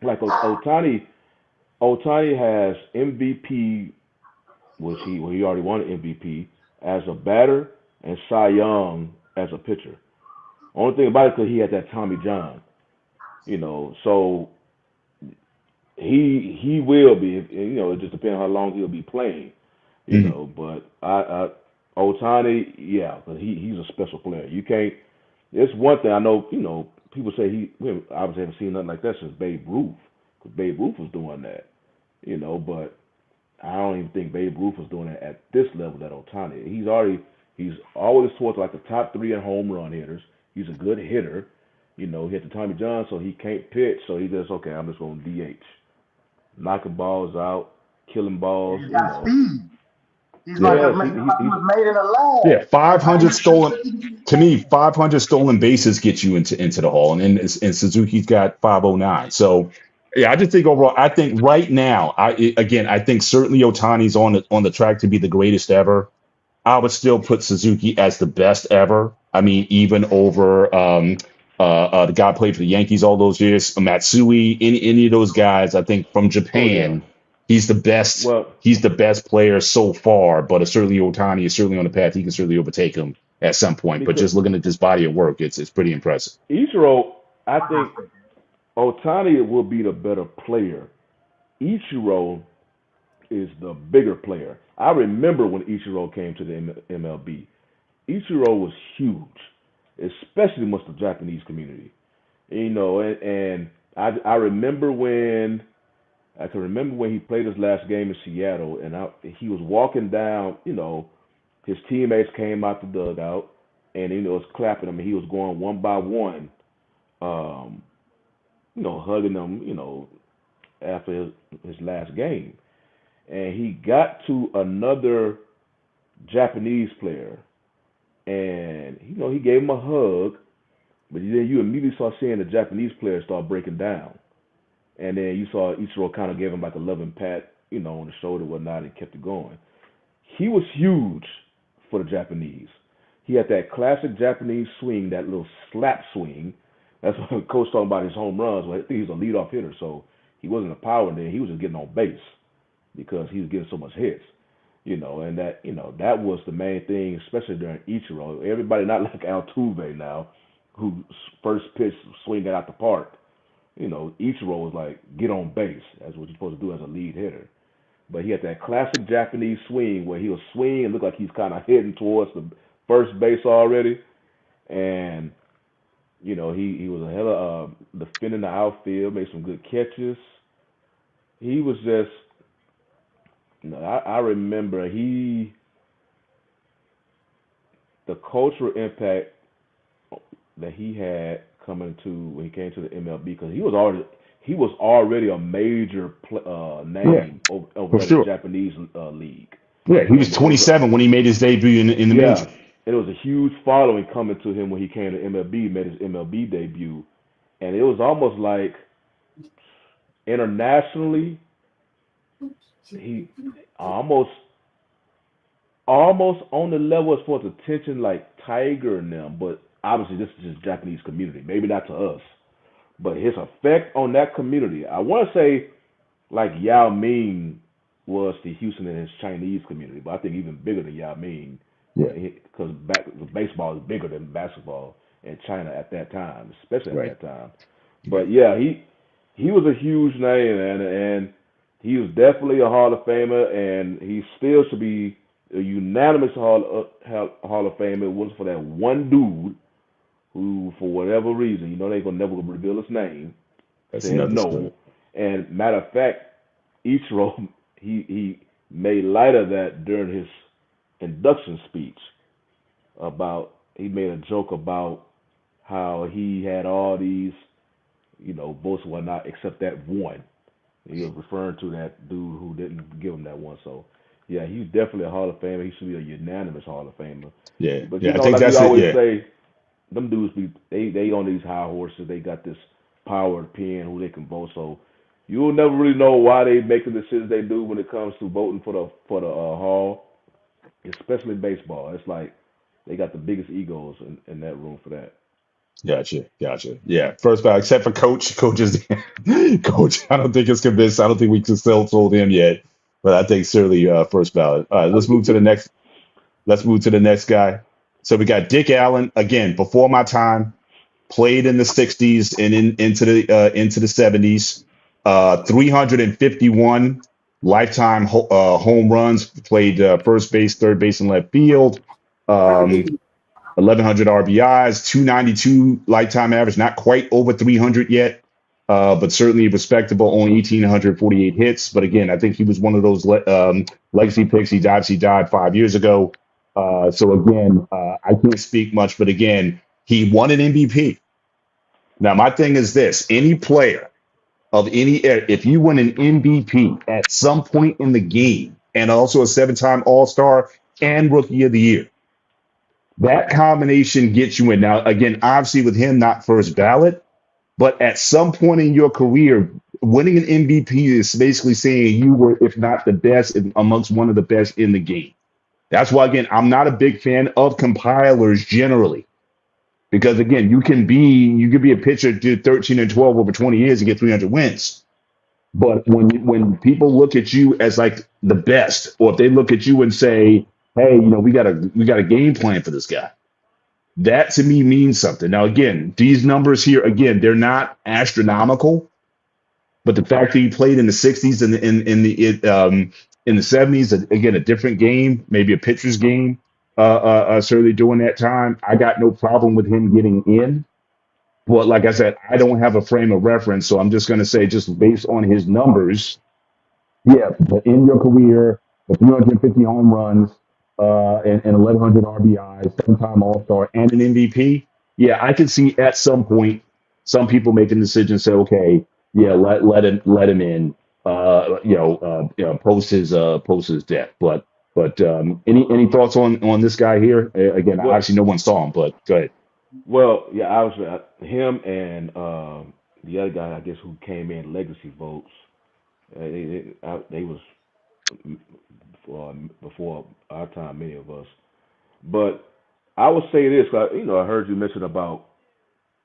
Like Otani has MVP, which he already won an MVP as a batter, and Cy Young as a pitcher. Only thing about it because he had that Tommy John, so he will be. It just depends how long he'll be playing, Mhm. But I Otani, yeah, because he's a special player. You can't. It's one thing I know. People say we obviously haven't seen nothing like that since Babe Ruth, because Babe Ruth was doing that, But I don't even think Babe Ruth was doing it at this level that Otani. He's always towards like the top three in home run hitters. He's a good hitter. He hit the Tommy John, so he can't pitch. So he just okay. I'm just going to DH, knocking balls out, killing balls. He's got speed. He's like Yeah. a Yes, man. He was made in a Yeah, lab. Like, how 500 you stolen. think To me, 500 stolen bases get you into the hall, and Suzuki's got 509. So, yeah, I just think overall, I think right now, I think certainly Otani's on the track to be the greatest ever. I would still put Suzuki as the best ever. I mean, even over the guy who played for the Yankees all those years, Matsui, any of those guys. I think from oh yeah. Japan, he's the best. Well, He's the best player so far. But certainly Otani is certainly on the path. He can certainly overtake him at some point. But because just looking at this body of work, it's pretty impressive. Ichiro, I think Otani will be the better player. Ichiro is the bigger player. I remember when Ichiro came to the MLB. Ichiro was huge, especially amongst the Japanese community. And I remember I can remember when he played his last game in Seattle, and he was walking down. His teammates came out the dugout, and was clapping him. And he was going one by one, um, hugging them. After his last game, and he got to another Japanese player, and he gave him a hug, but then you immediately saw seeing the Japanese player start breaking down, and then you saw Ichiro kind of gave him like a loving pat, on the shoulder, and whatnot, and kept it going. He was huge for the Japanese. He had that classic Japanese swing, that little slap swing. That's what the coach talking about his home runs. Well, I think he's a leadoff hitter, so he wasn't a power man. He was just getting on base because he was getting so much hits. And that was the main thing, especially during Ichiro. Everybody not like Altuve now, who first pitch swing it out the park. Ichiro was like get on base. That's what you're supposed to do as a lead hitter. But he had that classic Japanese swing where he'll swing and look like he's kind of heading towards the first base already. And he was a hell of defending the outfield, made some good catches. He was just, I remember the cultural impact that he had coming to when he came to the MLB, because he was already a major Yeah, name over for there in the sure. Japanese league, Yeah, he was and it was 27 when he made his debut in the yeah, major. and it was a huge following coming to him when he came to MLB, made his MLB debut, and it was almost like internationally he almost on the level as far as attention like Tiger and them, but obviously this is just Japanese community, maybe not to us, but his effect on that community, I want to say like Yao Ming was to Houston and his Chinese community, but I think even bigger than Yao Ming, Yeah, because baseball is bigger than basketball in China at that time, especially at right. that time. But yeah, he was a huge name, and he was definitely a Hall of Famer, and he still should be a unanimous Hall of Famer. It wasn't for that one dude who, for whatever reason, they ain't gonna never reveal his name, That's said another story. no. And matter of fact, Ichiro he made light of that during his induction speech. He made a joke about how he had all these, votes and whatnot, except that one. He was referring to that dude who didn't give him that one. So, yeah, he's definitely a Hall of Famer. He should be a unanimous Hall of Famer. Yeah, But yeah, I think like we that's it. always Yeah, say, them dudes they on these high horses. They got this power of the pen who they can vote. So you'll never really know why they make the decisions they do when it comes to voting for the Hall, especially baseball. It's like they got the biggest egos in that room for that. gotcha. Yeah, first ballot, except for Coach is Coach. I don't think it's convinced. I don't think we can still told him yet, but I think certainly first ballot. All right, let's move to the next. Let's move to the next guy. So we got Dick Allen again. Before my time, played in the '60s and into the '70s. 351 lifetime home runs. Played first base, third base, and left field. Um, 1,100 RBIs, 292 lifetime average, not quite over 300 yet, but certainly respectable. Only 1,848 hits. But again, I think he was one of those legacy picks. He died 5 years ago. So again, I can't speak much, but again, he won an MVP. Now, my thing is this: any player of any era, if you win an MVP at some point in the game, and also a seven-time All-Star and Rookie of the Year, that combination gets you in. Now, again, obviously with him, not first ballot, but at some point in your career, winning an MVP is basically saying you were, if not the best, amongst one of the best in the game. That's why, again, I'm not a big fan of compilers generally. Because again, you could be a pitcher, do 13 and 12 over 20 years and get 300 wins. But when people look at you as like the best, or if they look at you and say, "Hey, we got a game plan for this guy," that to me means something. Now, again, these numbers here, again, they're not astronomical, but the fact that he played in the '60s and in the '70s, again, a different game, maybe a pitcher's game, certainly during that time, I got no problem with him getting in. But like I said, I don't have a frame of reference, so I'm just going to say, just based on his numbers, yeah, but in your career, the 350 home runs, and 1,100 RBIs, seven-time All-Star, and an MVP. Yeah, I can see at some point some people making decisions say, okay, yeah, let him in, post his death. But any thoughts on this guy here? Again, Well, obviously no one saw him, but go ahead. yeah, obviously him and the other guy, I guess, who came in legacy votes. They was before our time, many of us. But I would say this, I heard you mention about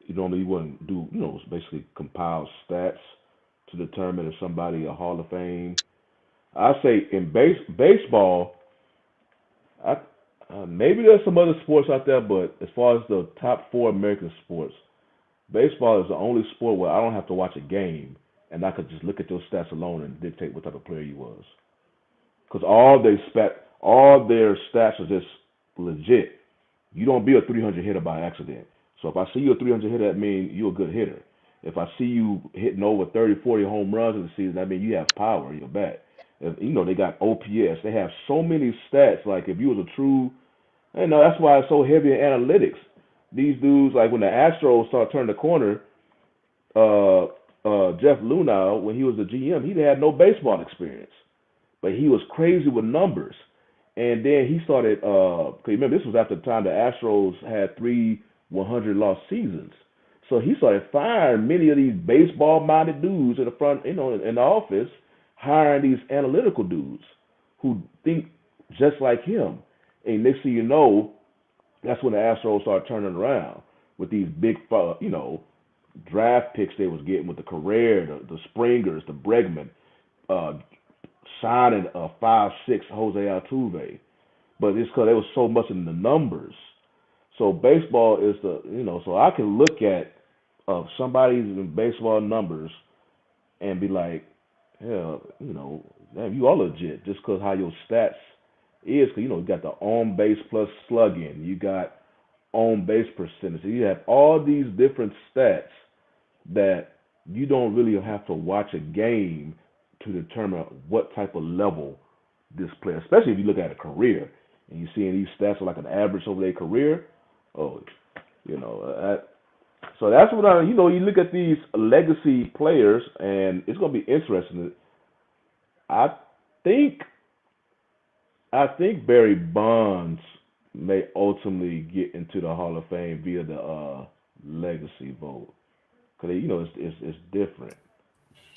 you wouldn't do, basically compile stats to determine if somebody a Hall of Fame. I say in baseball, I maybe there's some other sports out there, but as far as the top four American sports, baseball is the only sport where I don't have to watch a game and I could just look at your stats alone and dictate what type of player you was. Because all their stats are just legit. You don't be a 300 hitter by accident. So if I see you a 300 hitter, that means you're a good hitter. If I see you hitting over 30, 40 home runs in the season, that means you have power in your bat. They got OPS. They have so many stats. Like if you was a true, that's why it's so heavy in analytics. These dudes, like when the Astros start turning the corner, uh, Jeff Lunau, when he was the GM, he had no baseball experience, but he was crazy with numbers. And then he started. Cause remember, this was after the time the Astros had three 100 loss seasons. So he started firing many of these baseball-minded dudes in the front, in the office, hiring these analytical dudes who think just like him. And next thing you know, that's when the Astros started turning around with these big, draft picks they was getting with the Carrere, the Springers, the Bregman, uh, signing a 5'6" Jose Altuve, but it's because there was so much in the numbers. So baseball is so I can look at somebody's baseball numbers and be like, hell, damn, you are legit just because how your stats is. Cause you got the on base plus slugging, you got on base percentage, you have all these different stats that you don't really have to watch a game to determine what type of level this player, especially if you look at a career and you're seeing these stats are like an average over their career. Oh, So that's what I, you look at these legacy players, and it's going to be interesting. I think, I think Barry Bonds may ultimately get into the Hall of Fame via the legacy vote, because it's different.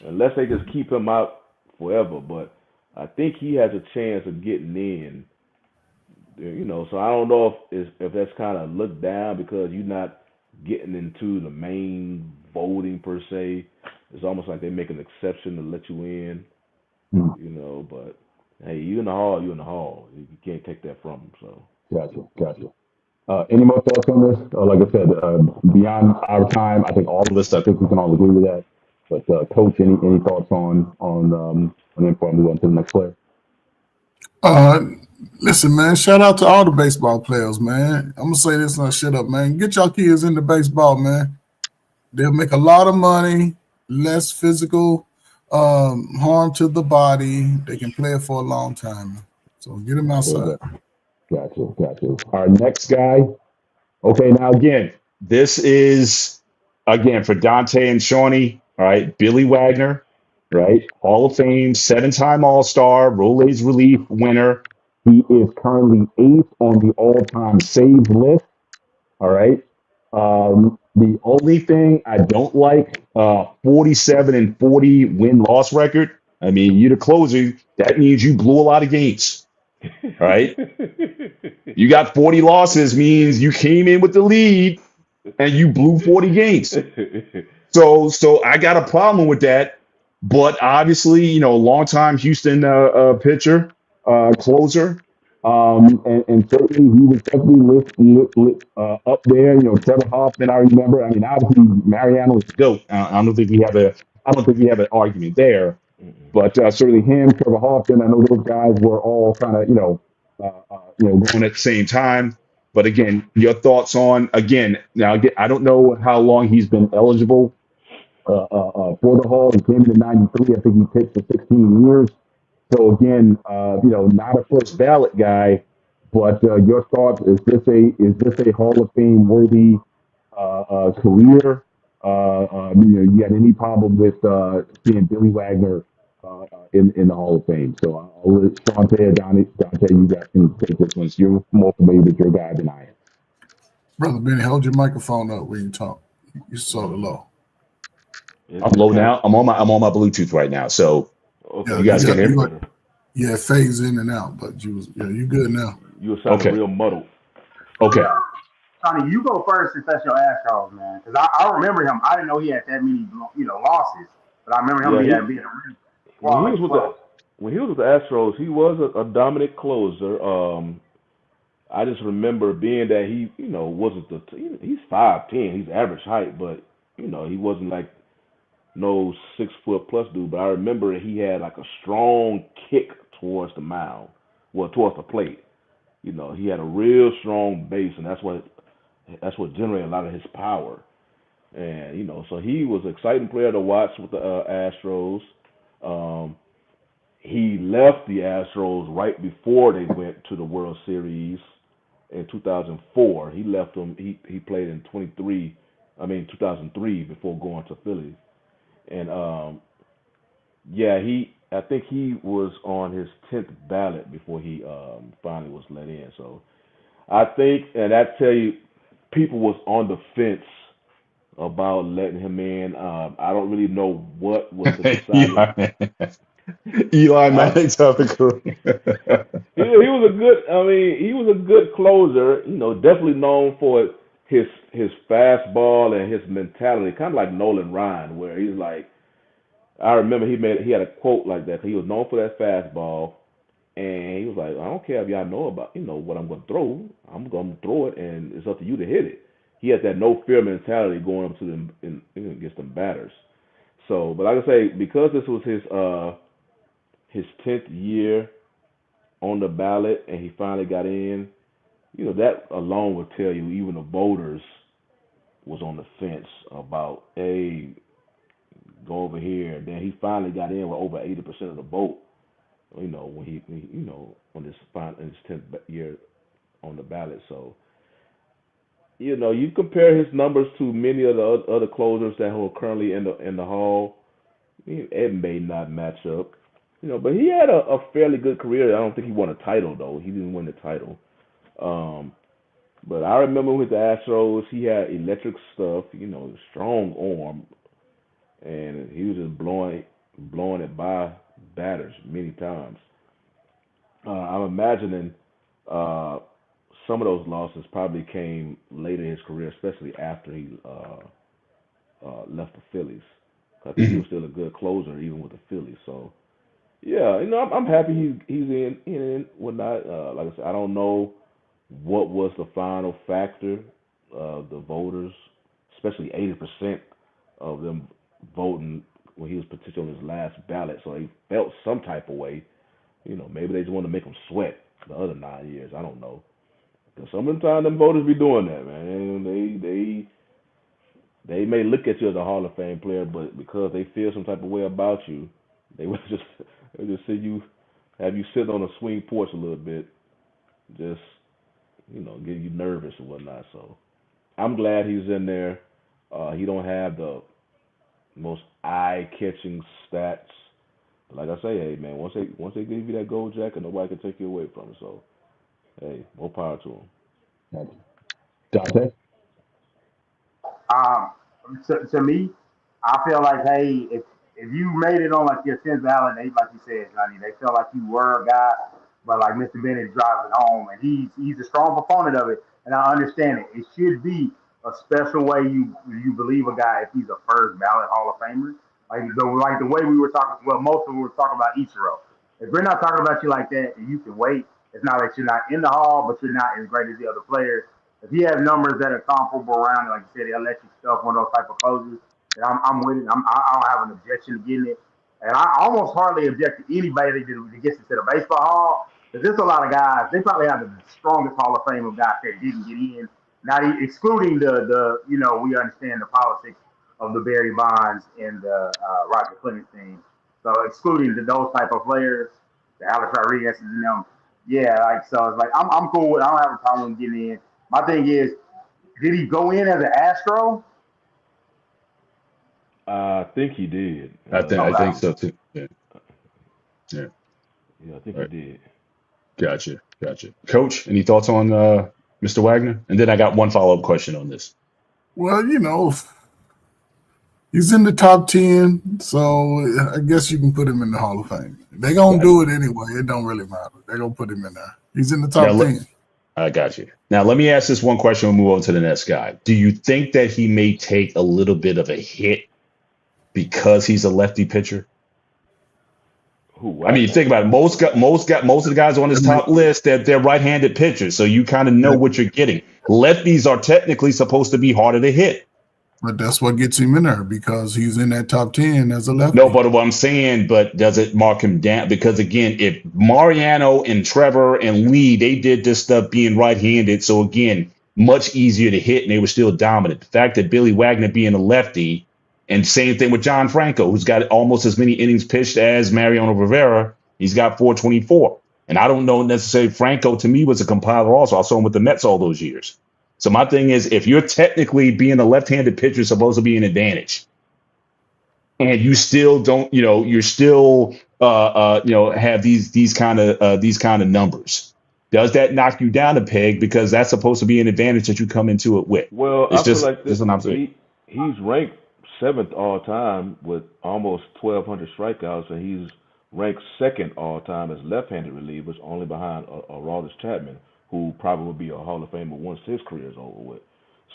Unless they just keep him out forever, but I think he has a chance of getting in. So I don't know if that's kind of looked down because you're not getting into the main voting per se. It's almost like they make an exception to let you in, Hmm. But hey, you in the hall, you in the hall. You can't take that from them. So Gotcha, gotcha. Any more thoughts on this? Like I said, beyond our time, I think all of us, I think we can all agree with that. But Coach, any thoughts on info? And move on to the next player. Uh, Listen, man. Shout out to all the baseball players, man. I'm gonna say this and I shut up, man. Get y'all kids into baseball, man. They'll make a lot of money, less physical harm to the body. They can play it for a long time. So get them outside. Gotcha. Our next guy. Okay, now again, this is again for Dante and Shawnee. All right, Billy Wagner, right? Hall of Fame, 7-time All-Star, Rolaids relief winner. He is currently 8th on the all-time save list. All right. The only thing I don't like, 47 and 40 win-loss record. I mean, you're the closer. That means you blew a lot of games. All right. You got 40 losses means you came in with the lead and you blew 40 games. So I got a problem with that. But obviously, longtime Houston pitcher, closer, and certainly he was definitely up there. Trevor Hoffman, I remember. I mean, obviously Mariano is the goat. I don't think we have an argument there. But certainly him, Trevor Hoffman, I know those guys were all kind of going at the same time. But again, your thoughts on again now? Again, I don't know how long he's been eligible for the Hall. He came in '93. I think he pitched for 16 years. So again, not a first ballot guy, but your thoughts: is this a Hall of Fame worthy career? You got any problem with seeing Billy Wagner in the Hall of Fame? So I'll let Dante or Dante, you guys can take this one. You're more familiar with your guy than I am. Brother Benny, hold your microphone up when you talk. You're sort of low. I'm low now. I'm on my Bluetooth right now, so okay, you guys can hear me. Yeah, it fades in and out, but you good now. You were sounding Okay. real muddled. Okay. Tony, you go first since that's your Astros, man. Because I remember him. I didn't know he had that many, losses. But I remember him being a really when he quality was with player. the when he was with the Astros, he was a dominant closer. I just remember being that he, wasn't he's 5'10", he's average height, but he wasn't like no 6 foot plus dude. But I remember he had like a strong kick towards the mound, towards the plate. He had a real strong base, and that's what generated a lot of his power. And so he was an exciting player to watch with the Astros. Um, he left the Astros right before they went to the World Series in 2004. He left them. He played in 2003 before going to Philly. And I think he was on his 10th ballot before he finally was let in. So I think, and I tell you, people was on the fence about letting him in. I don't really know what was the deciding. Eli I, Manning's up and he was a good. I mean, he was a good closer. Definitely known for his fastball and his mentality, kind of like Nolan Ryan, where he's like. I remember he had a quote like that. He was known for that fastball, and he was like, I don't care if y'all know about what I'm gonna throw. I'm gonna throw it, and it's up to you to hit it. He had that no fear mentality going up to them against them batters. So, but like I say, because this was his 10th year on the ballot, and he finally got in, that alone would tell you even the voters was on the fence about, hey, go over here. And then he finally got in with over 80% of the vote. When he on his 10th year on the ballot. So you compare his numbers to many of the other closers that are currently in the Hall. It may not match up, but he had a fairly good career. I don't think he won a title though. He didn't win the title. Um, but I remember with the Astros, he had electric stuff. Strong arm, and he was just blowing it by batters many times. I'm imagining some of those losses probably came later in his career, especially after he left the Phillies. I think he Mhm. was still a good closer even with the Phillies. So yeah, I'm happy he's in whatnot. Like I said, I don't know what was the final factor of the voters, especially 80% of them voting when he was petitioning on his last ballot. So he felt some type of way. Maybe they just want to make him sweat the other 9 years. I don't know. Because some of the time them voters be doing that, man. They may look at you as a Hall of Fame player, but because they feel some type of way about you, they will just see you, have you sit on a swing porch a little bit, just get you nervous and whatnot. So I'm glad he's in there. He don't have the most eye-catching stats. Like I say, hey man, once they give you that gold jacket, nobody can take you away from it. So hey, more power to him. Gotcha. Dante? Um, to me, I feel like, hey, if you made it on like your 10th ballot, like you said, Johnny, they felt like you were a guy, but like Mr. Bennett drives it home, and he's a strong proponent of it, and I understand it. It should be a special way you believe a guy if he's a first ballot Hall of Famer. Like the way we were talking, well, most of we were talking about Ichiro. If we're not talking about you like that, and you can wait, it's not that you're not in the Hall, but you're not as great as the other players. If he has numbers that are comparable around, like you said, the electric stuff, one of those type of closers, then I'm with it. I don't have an objection to getting it. And I almost hardly object to anybody that gets into the baseball hall. Because there's a lot of guys, they probably have the strongest Hall of Fame of guys that didn't get in. Not excluding we understand the politics of the Barry Bonds and the Roger Clemens team. So excluding those type of players, the Alex Rodriguez and them, yeah, so it's like I'm cool with. I don't have a problem getting in. My thing is, did he go in as an Astro? I think he did. I think so too. Yeah. Yeah. Yeah, I think All he right. did. Gotcha. Coach, any thoughts on Mr. Wagner? And then I got one follow-up question on this. Well, he's in the top 10, so I guess you can put him in the Hall of Fame. They're going to do it anyway. It don't really matter. They're going to put him in there. He's in the Now, top 10. I got you. Now, let me ask this one question. We'll move on to the next guy. Do you think that he may take a little bit of a hit because he's a lefty pitcher? Who? I mean, think about it. Most of the guys on this top list, they're right-handed pitchers, so you kind of know what you're getting. Lefties are technically supposed to be harder to hit. But that's what gets him in there because he's in that top 10 as a lefty. No, but what I'm saying, but does it mark him down? Because again, if Mariano and Trevor and Lee, they did this stuff being right-handed, so again, much easier to hit, and they were still dominant. The fact that Billy Wagner being a lefty, and same thing with John Franco, who's got almost as many innings pitched as Mariano Rivera, he's got 424. And I don't know necessarily, Franco to me was a compiler also. I saw him with the Mets all those years. So my thing is, if you're technically being a left-handed pitcher, supposed to be an advantage, and you still don't, you're still, have these kind of numbers. Does that knock you down a peg because that's supposed to be an advantage that you come into it with? Well, It's I feel just like an observation. he's ranked 7th all time with almost 1,200 strikeouts, and he's ranked 2nd all time as left-handed relievers, only behind Aroldis Chapman, who probably will be a Hall of Famer once his career is over with.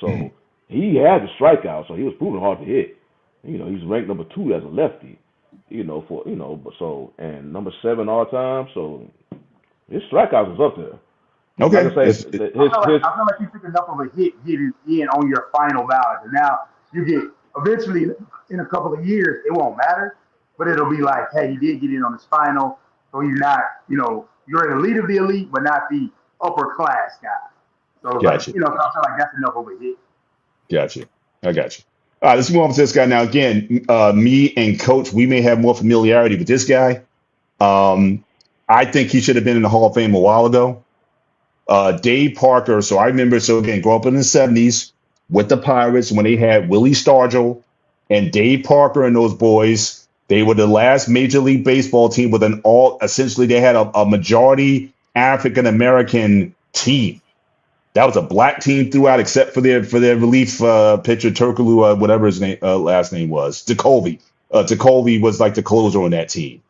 So he had the strikeout, so he was proven hard to hit. He's ranked number 2 as a lefty. And number 7 all time. So his strikeouts is up there. Okay. Like I say, I feel like you took enough of a hit getting in on your final ballot, and now you get eventually in a couple of years it won't matter, but it'll be like, hey, he did get in on his final, so you're not, you're an elite of the elite, but not the upper class guy. So it's Gotcha. so I feel like that's enough of a hit. Gotcha. I got you. All right, let's move on to this guy now. Again, me and Coach, we may have more familiarity with this guy. I think he should have been in the Hall of Fame a while ago. Dave Parker. So I remember, so again, grew up in the 70s with the Pirates when they had Willie Stargell and Dave Parker and those boys. They were the last Major League Baseball team with an essentially they had a majority African American team. That was a black team throughout, except for their relief pitcher Turkoglu, whatever his name last name was, Jacoby. Jacoby was like the closer on that team.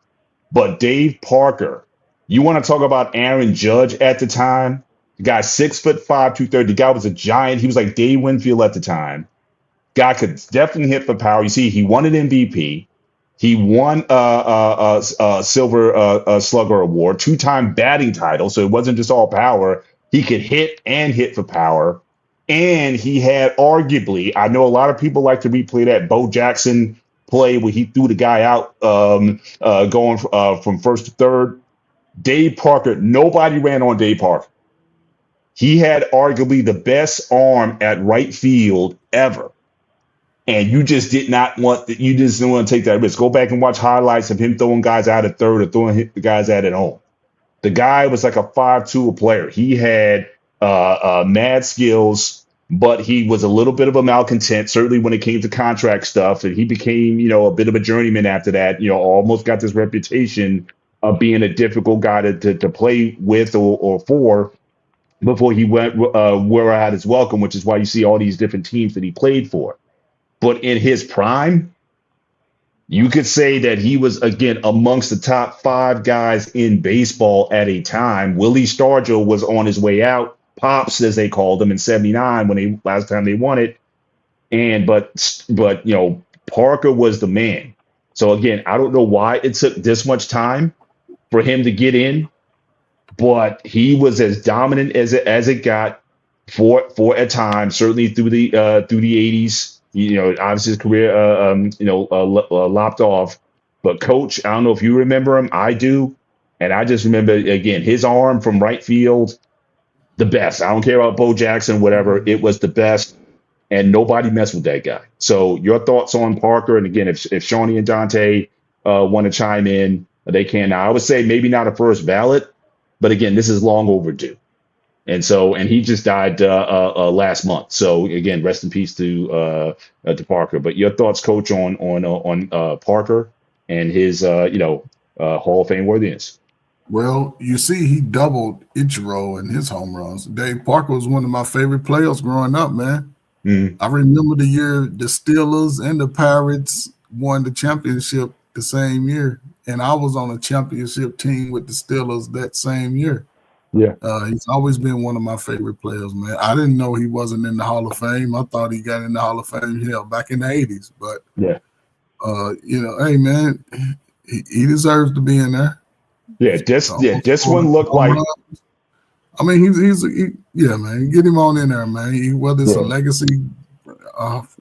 But Dave Parker, you want to talk about Aaron Judge at the time? The guy 6'5", 230. The guy was a giant. He was like Dave Winfield at the time. Guy could definitely hit for power. You see, he won an MVP. He won a Silver Slugger Award, 2-time batting title. So it wasn't just all power. He could hit and hit for power. And he had arguably, I know a lot of people like to replay that Bo Jackson play where he threw the guy out going from first to third. Dave Parker, nobody ran on Dave Parker. He had arguably the best arm at right field ever. And you just did not want you just didn't want to take that risk. Go back and watch highlights of him throwing guys out at third or throwing the guys out at home. The guy was like a 5'2" player. He had mad skills, but he was a little bit of a malcontent, certainly when it came to contract stuff. And he became, a bit of a journeyman after that, almost got this reputation of being a difficult guy to play with or for before he went where I had his welcome, which is why you see all these different teams that he played for. But in his prime, you could say that he was, again, amongst the top 5 guys in baseball at a time. Willie Stargell was on his way out, Pops, as they called him, in '79 when last time they won it. But Parker was the man. So again, I don't know why it took this much time for him to get in, but he was as dominant as it got for a time, certainly through the 80s. Obviously his career, lopped off. But Coach, I don't know if you remember him. I do. And I just remember, again, his arm from right field, the best. I don't care about Bo Jackson, whatever. It was the best. And nobody messed with that guy. So your thoughts on Parker? And again, if Shawnee and Dante want to chime in, they can now. I would say maybe not a first ballot, but again, this is long overdue. And he just died last month. So again, rest in peace to Parker. But your thoughts, Coach, on Parker and his Hall of Fame worthiness? Well, you see, he doubled Ichiro in his home runs. Dave Parker was one of my favorite players growing up, man. Mm. I remember the year the Steelers and the Pirates won the championship the same year, and I was on a championship team with the Steelers that same year. Yeah. He's always been one of my favorite players, man. I didn't know he wasn't in the Hall of Fame. I thought he got in the Hall of Fame back in the 80s. But, yeah, hey, man, he deserves to be in there. Yeah, this one looked like. I mean, man, get him on in there, man. Whether it's a legacy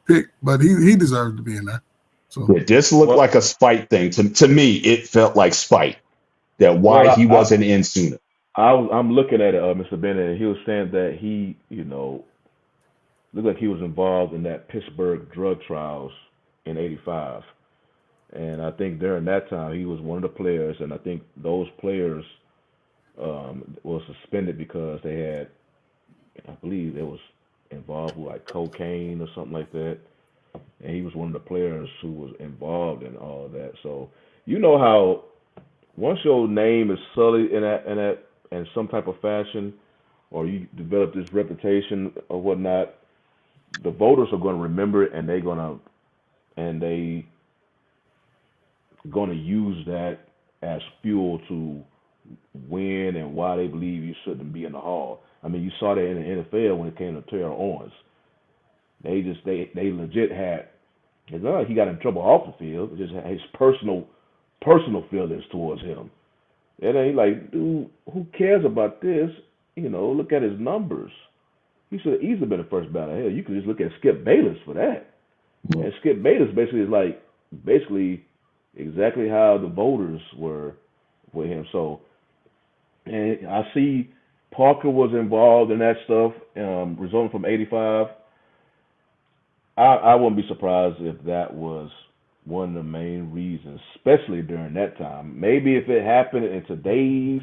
pick, but he deserves to be in there. So this looked like a spite thing. To me, it felt like spite that he wasn't in sooner. I'm looking at it, Mr. Bennett, and he was saying that he, looked like he was involved in that Pittsburgh drug trials in '85. And I think during that time, he was one of the players, and I think those players were suspended because they had, I believe they was involved with like cocaine or something like that. And he was one of the players who was involved in all of that. So you know how once your name is sullied in some type of fashion, or you develop this reputation or whatnot, the voters are going to remember it, and they're going to use that as fuel to win and why they believe you shouldn't be in the hall. I mean, you saw that in the NFL when it came to Terrell Owens. They legit had. It's not like he got in trouble off the field. It just had his personal feelings towards him. And then he like, dude, who cares about this? Look at his numbers. He should have easily been the first ballot. Hell, you could just look at Skip Bayless for that. Mm-hmm. And Skip Bayless basically exactly how the voters were with him. So, and I see Parker was involved in that stuff, resulting from '85. I wouldn't be surprised if that was one of the main reasons, especially during that time. Maybe if it happened in today's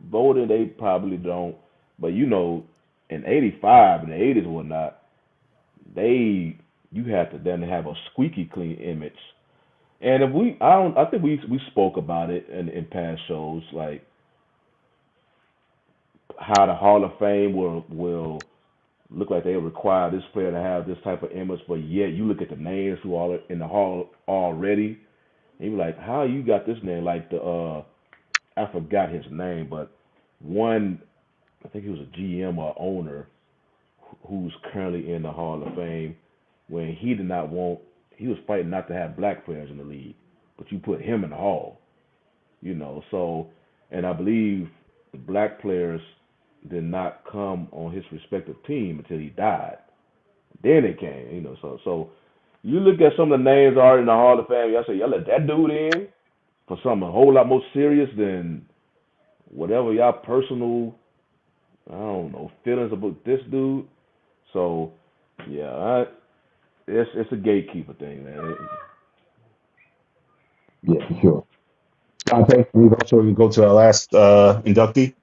voting, they probably don't. But in '85 and the '80s and whatnot, you had to then have a squeaky clean image. And if I think we spoke about it in past shows, like how the Hall of Fame will look like they require this player to have this type of image, but yet you look at the names who are in the Hall already, and you're like, how you got this name? Like I forgot his name, but one, I think he was a GM or owner who's currently in the Hall of Fame. When he did not want, he was fighting not to have black players in the league, but you put him in the Hall. So, and I believe the black players did not come on his respective team until he died. Then it came. So you look at some of the names already in the Hall of Fame. Y'all say y'all let that dude in for something a whole lot more serious than whatever y'all personal, I don't know, feelings about this dude. So yeah, it's a gatekeeper thing, man. Yeah, for sure. Dante, we also go to our last inductee.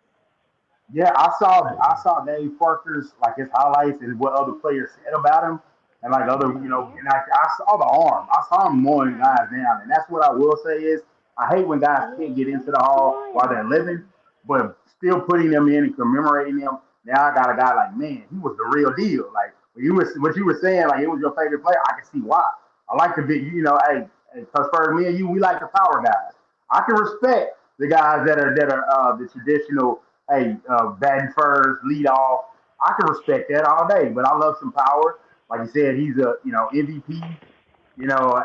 Yeah, I saw Dave Parker's like his highlights and what other players said about him, and like other and I saw the arm. I saw him mowing guys down, and that's what I will say is I hate when guys can't get into the hall while they're living, but still putting them in and commemorating them. Now I got a guy like, man, he was the real deal. Like what you were saying, like it was your favorite player. I can see why. I like the big, because for me and you, we like the power guys. I can respect the guys that are the traditional, batting first, lead off. I can respect that all day, but I love some power. Like you said, he's a MVP. You know,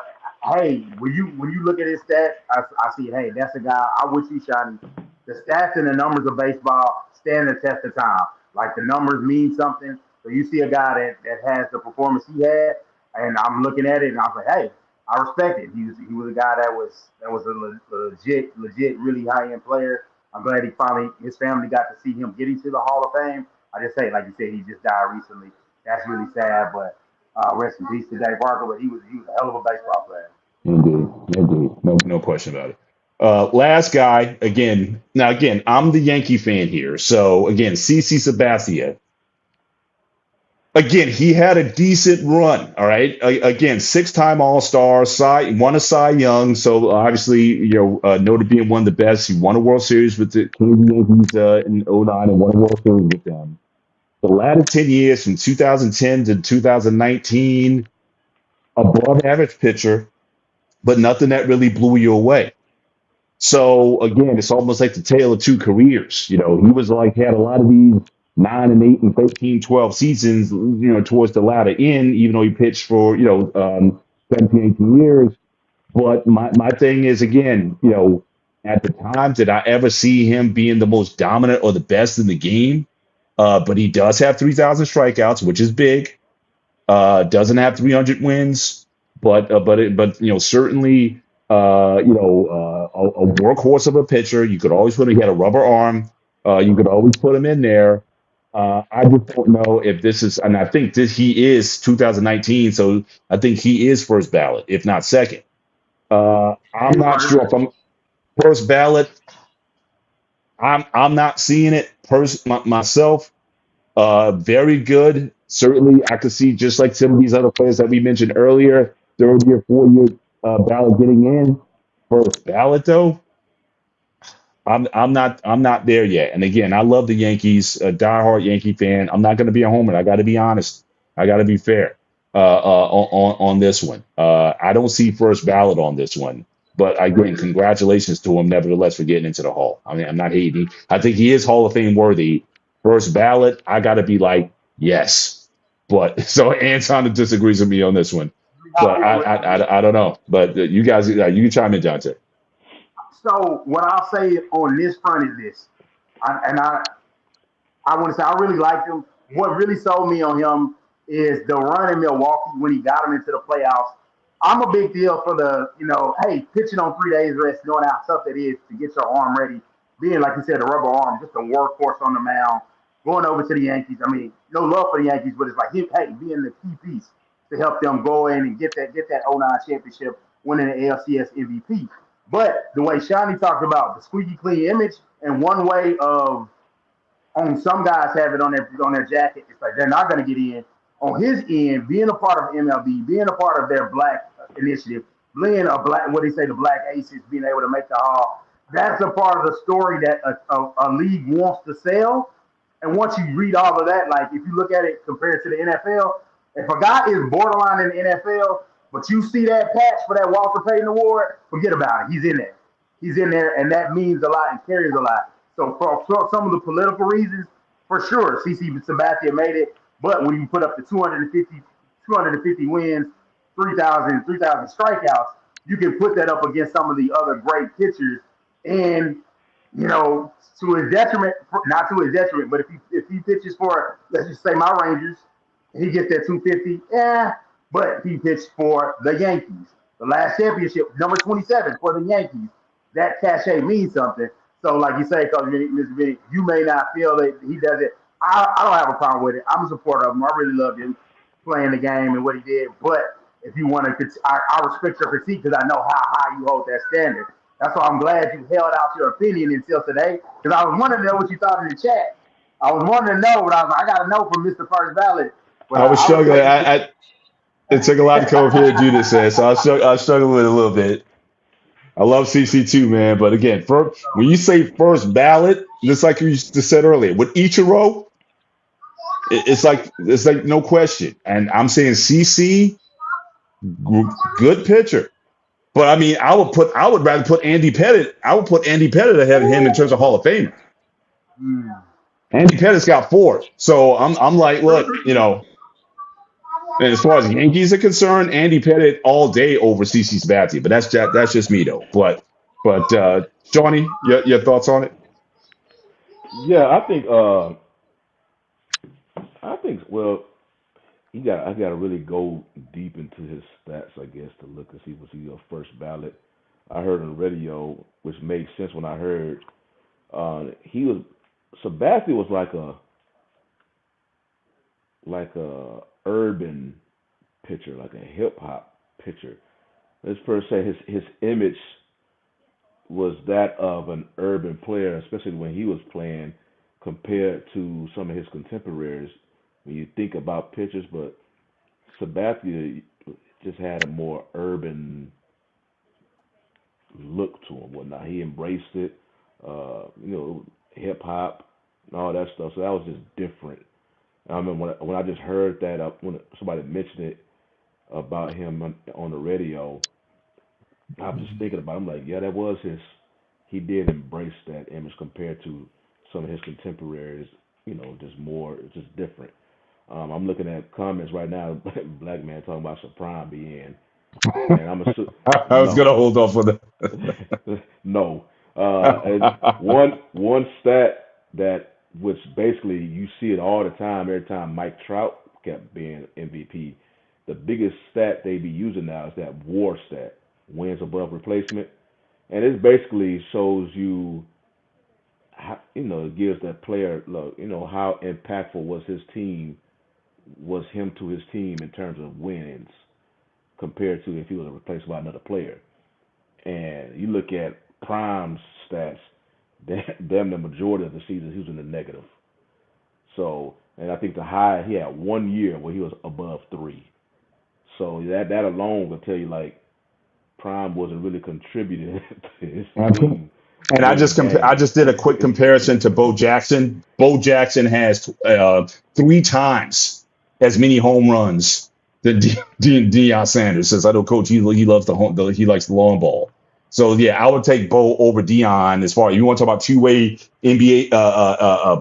hey, when you look at his stats, I see, hey, that's a guy. I wish you shiny. The stats and the numbers of baseball stand the test of time. Like the numbers mean something. So you see a guy that has the performance he had, and I'm looking at it, and I was like, hey, I respect it. He was a guy that was a legit, really high end player. I'm glad his family got to see him getting to the Hall of Fame. I just say, like you said, he just died recently. That's really sad, but rest in peace to Dave Parker. But he was a hell of a baseball player. Indeed, indeed, no question about it. Last guy again. Now again, I'm the Yankee fan here, so again, CC Sabathia. Again, he had a decent run. All right. Again, six-time All-Star, won a Cy Young. So obviously, noted being one of the best. He won a World Series with the Cleveland Yankees in '09 and won a World Series with them. The latter 10 years, from 2010 to 2019, above average pitcher, but nothing that really blew you away. So again, it's almost like the tale of two careers. He was like had a lot of these 9 and 8 and 13, 12 seasons, towards the latter end, even though he pitched for, 17, 18 years. But my thing is, again, at the time, did I ever see him being the most dominant or the best in the game? But he does have 3,000 strikeouts, which is big. Doesn't have 300 wins, but certainly a workhorse of a pitcher. You could always he had a rubber arm. You could always put him in there. I just don't know if this is, and I think he is 2019, so I think he is first ballot, if not second. I'm not sure if I'm first ballot. I'm not seeing it myself. Very good. Certainly, I could see, just like some of these other players that we mentioned earlier, 3rd-year, 4-year ballot getting in. First ballot, though, I'm not there yet. And again, I love the Yankees, a diehard Yankee fan. I'm not going to be a homer. I got to be honest. I got to be fair on this one. I don't see first ballot on this one. But again, congratulations to him, nevertheless, for getting into the Hall. I mean, I'm not hating. I think he is Hall of Fame worthy. First ballot, I got to be like, yes. But so Anton disagrees with me on this one. But I don't know. But you guys, you can chime in, Dante. So what I'll say on this front is this, I want to say I really liked him. What really sold me on him is the run in Milwaukee when he got him into the playoffs. I'm a big deal for hey, pitching on 3 days rest, knowing how tough it is to get your arm ready. Being, like you said, the rubber arm, just a workhorse on the mound, going over to the Yankees. I mean, no love for the Yankees, but it's like him, hey, being the key piece to help them go in and get that '09 championship, winning the ALCS MVP. But the way Shani talked about the squeaky clean image, and one way of on some guys have it on their jacket. It's like they're not going to get in. On his end, being a part of MLB, being a part of their black initiative, being a black, what they say, the black aces, being able to make the hall, that's a part of the story that a league wants to sell. And once you read all of that, like if you look at it compared to the NFL, if a guy is borderline in the NFL, but you see that patch for that Walter Payton Award, forget about it. He's in there. He's in there, and that means a lot and carries a lot. So for some of the political reasons, for sure, CC Sabathia made it. But when you put up the 250 wins, 3,000 strikeouts, you can put that up against some of the other great pitchers. And, you know, to his detriment, not to his detriment, but if he pitches for, let's just say, my Rangers, he gets that 250, but he pitched for the Yankees. The last championship, number 27 for the Yankees. That cachet means something. So, like you say, Coach Mr. Vinny, you may not feel that he does it. I don't have a problem with it. I'm a supporter of him. I really loved him playing the game and what he did. But if you want to, I respect your critique because I know how high you hold that standard. That's why I'm glad you held out your opinion until today because I was wanting to know what you thought in the chat. I was wanting to know, but I was like, I got to know from Mr. First Ballot. But I was struggling. It took a lot to come up here and do this, man. So I struggled with it a little bit. I love CC too, man. But again, when you say first ballot, just like you just said earlier, with Ichiro, it's like no question. And I'm saying CC, good pitcher. But I mean, I would rather put Andy Pettitte. I would put Andy Pettitte ahead of him in terms of Hall of Fame. Andy Pettitte's got 4. So I'm like, look, you know. And as far as the Yankees are concerned, Andy Pettitte all day over CC Sabathia, but that's just me though. But Johnny, your thoughts on it? Yeah, I think well, I got to really go deep into his stats, I guess, to look and see was he a first ballot. I heard on the radio, which made sense when I heard Sabathia was like a urban pitcher, like a hip hop pitcher. Let's first say his image was that of an urban player, especially when he was playing, compared to some of his contemporaries. When you think about pitchers, but Sabathia just had a more urban look to him, whatnot. He embraced it, hip hop and all that stuff. So that was just different. I remember when I just heard that when somebody mentioned it about him on the radio, I was just thinking about it. I'm like, yeah, that was he did embrace that image compared to some of his contemporaries, just different. I'm looking at comments right now, black man talking about Prime being, and I'm assuming. I was going to hold off on that. No. And one stat that, which basically you see it all the time, every time Mike Trout kept being MVP, the biggest stat they be using now is that WAR stat, wins above replacement. And it basically shows you, how, it gives that player, how impactful was him to his team in terms of wins compared to if he was replaced by another player. And you look at Prime's stats, damn the majority of the season he was in the negative. So, and I think the high, he had 1 year where he was above 3. So that alone will tell you, like, Prime wasn't really contributing to his team. And I just did a quick comparison to Bo Jackson. Bo Jackson has 3 times as many home runs than Deion Sanders. Says, I know, Coach, he loves he likes the long ball. So yeah, I would take Bo over Deion as far as you want to talk about two-way NBA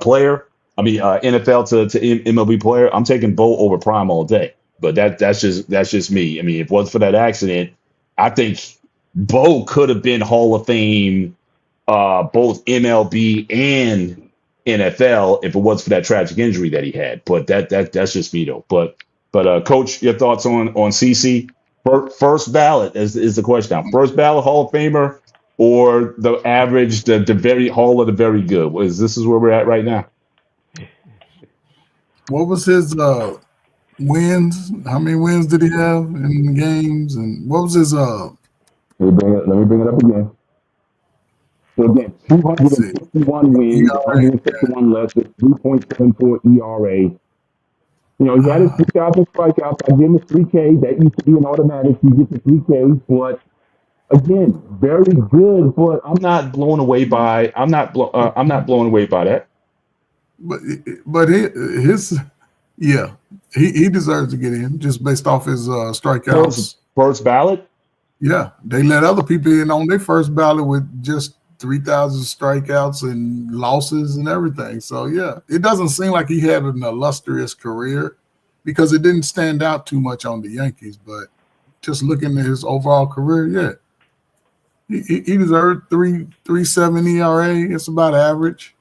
player. I mean NFL to MLB player. I'm taking Bo over Prime all day. But that's just me. I mean, if it wasn't for that accident, I think Bo could have been Hall of Fame, both MLB and NFL, if it wasn't for that tragic injury that he had. But that's just me though. But Coach, your thoughts on CC? First ballot is the question now. First ballot Hall of Famer or the average, the very Hall of the very good? This is where we're at right now. What was his wins? How many wins did he have in games? And what was his Let me bring it up again. So again, Let's see. 261 wins, ERA, 161 less, 3.74 ERA. You know, he had his 3,000 strikeouts. I give him his 3K. That used to be an automatic. You get the 3K, but again, very good. But I'm not blown away by. I'm not blown away by that. but his yeah, he deserves to get in just based off his strikeouts. First ballot. Yeah, they let other people in on their first ballot with just 3,000 strikeouts and losses and everything. So yeah, it doesn't seem like he had an illustrious career because it didn't stand out too much on the Yankees. But just looking at his overall career, yeah, he deserved 3.7 ERA. It's about average.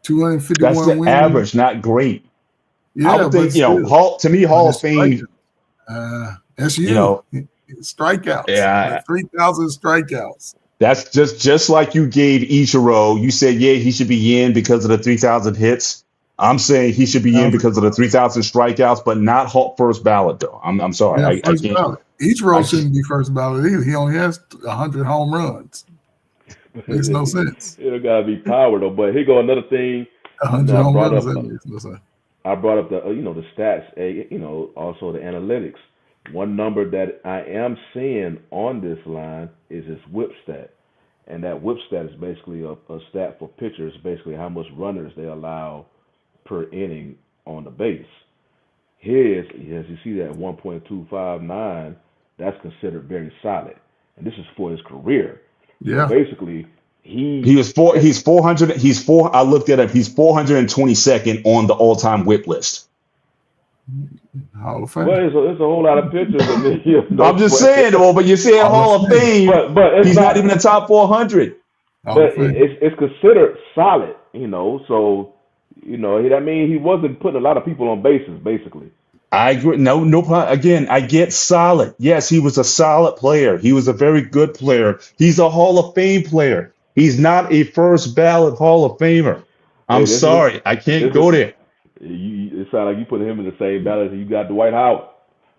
251 That's the wins. average, not great. Yeah, I would think, you know, to me, Hall of Fame. That's you. You know, strikeouts. Yeah. Like 3,000 strikeouts. That's just like you gave Ichiro. You said, yeah, he should be in because of the 3,000 hits. I'm saying he should be in because of the 3,000 strikeouts, but not first ballot though. I'm sorry, Yeah, I first can't. ballot. Ichiro shouldn't be first ballot either. He only has 100 home runs. Makes no sense. It gotta be power though. But here go another thing. 100 home runs. That makes no sense. I brought up the the stats, also the analytics. One number that I am seeing on this line is his whip stat, and that whip stat is basically a stat for pitchers, basically how much runners they allow per inning on the base. His, as you see that 1.259, that's considered very solid, and this is for his career. Yeah. So basically, he's He's 400. I looked at him. He's 422nd on the all-time whip list. Hall of Fame. Well, it's a whole lot of pitchers. I'm just saying, though, but you're saying Hall of Fame, but he's not even in the top 400. But it's considered solid, So, that means he wasn't putting a lot of people on bases, basically. I agree. No problem. Again, I get solid. Yes, he was a solid player. He was a very good player. He's a Hall of Fame player. He's not a first ballot Hall of Famer. I'm sorry. I can't go there. It sounds like you put him in the same ballot as you got Dwight Howard.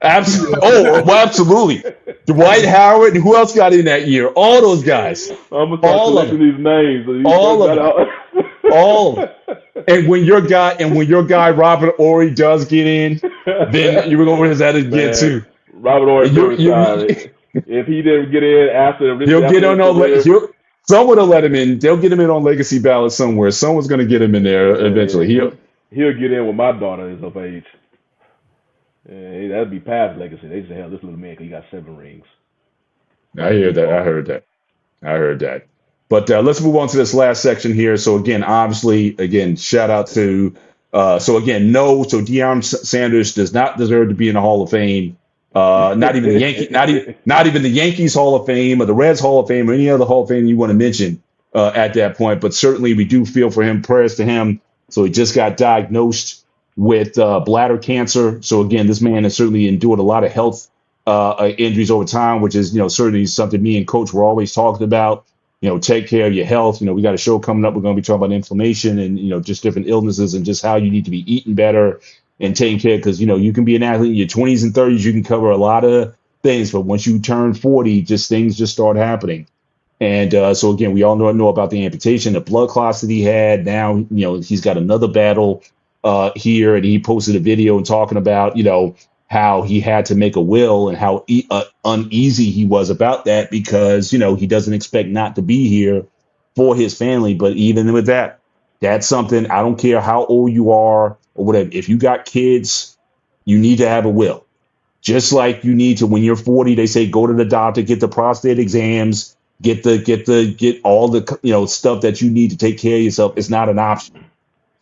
Absolutely. Oh, well, absolutely. Dwight Howard. Who else got in that year? All those guys. I'm gonna start collecting these names. All of them. All. And when your guy Robert Ory does get in, then you're going to raise that again too. Robert Ory, if he didn't get in after, he'll get on. Someone will let him in. They'll get him in on legacy ballot somewhere. Someone's going to get him in there eventually. He'll get in when my daughter is of age. That'd be past legacy. They say, hell, this little man, because he got 7 rings. I hear that. I heard that. But let's move on to this last section here. So again, obviously, shout out to so Deion Sanders does not deserve to be in the Hall of Fame. Not even the Yankees Hall of Fame or the Reds Hall of Fame or any other Hall of Fame you want to mention at that point. But certainly we do feel for him. Prayers to him. So he just got diagnosed with bladder cancer. So again, this man has certainly endured a lot of health injuries over time, which is certainly something me and Coach were always talking about. Take care of your health. We got a show coming up. We're going to be talking about inflammation and, just different illnesses and just how you need to be eating better and taking care. Because, you can be an athlete in your 20s and 30s. You can cover a lot of things. But once you turn 40, things just start happening. And so, again, we all know about the amputation, the blood clots that he had. Now, he's got another battle here. And he posted a video and talking about, how he had to make a will and how uneasy he was about that because, he doesn't expect not to be here for his family. But even with that, that's something, I don't care how old you are or whatever. If you got kids, you need to have a will. Just like you need to, when you're 40, they say, go to the doctor, get the prostate exams, get all the, stuff that you need to take care of yourself. It's not an option.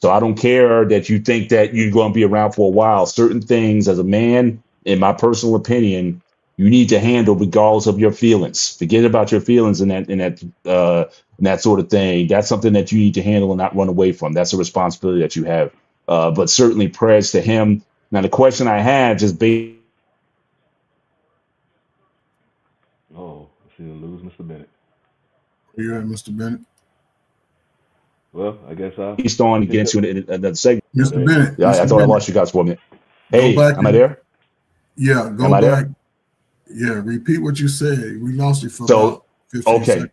So I don't care that you think that you're going to be around for a while. Certain things, as a man, in my personal opinion, you need to handle regardless of your feelings. Forget about your feelings and that sort of thing. That's something that you need to handle and not run away from. That's a responsibility that you have. But certainly prayers to him. Now, the question I had just based. Oh, I see him lose Mr. Bennett. You right, Mr. Bennett? Well, I guess Based on against you in another segment. Mr. Bennett. Yeah, I thought I lost you guys for a minute. Hey, am I there? Yeah, go back. Yeah, repeat what you said. We lost you for about 15 seconds.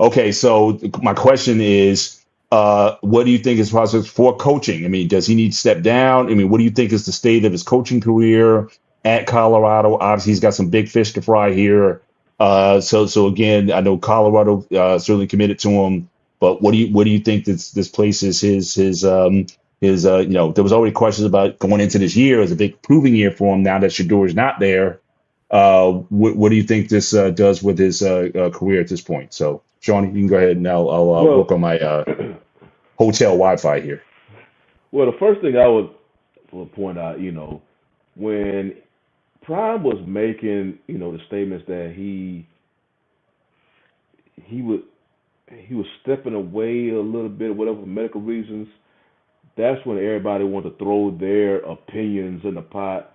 Okay, so my question is, what do you think is process for coaching? I mean, does he need to step down? I mean, what do you think is the state of his coaching career at Colorado? Obviously, he's got some big fish to fry here. So again, I know Colorado certainly committed to him, but what do you think this places his there was already questions about going into this year as a big proving year for him now that Shador is not there. What do you think this does with his career at this point? So, Sean, you can go ahead and I'll work Well, on my hotel Wi-Fi here. well, the first thing I would point out, when Prime was making, the statements that he would he was stepping away a little bit, whatever for medical reasons. That's when everybody wanted to throw their opinions in the pot,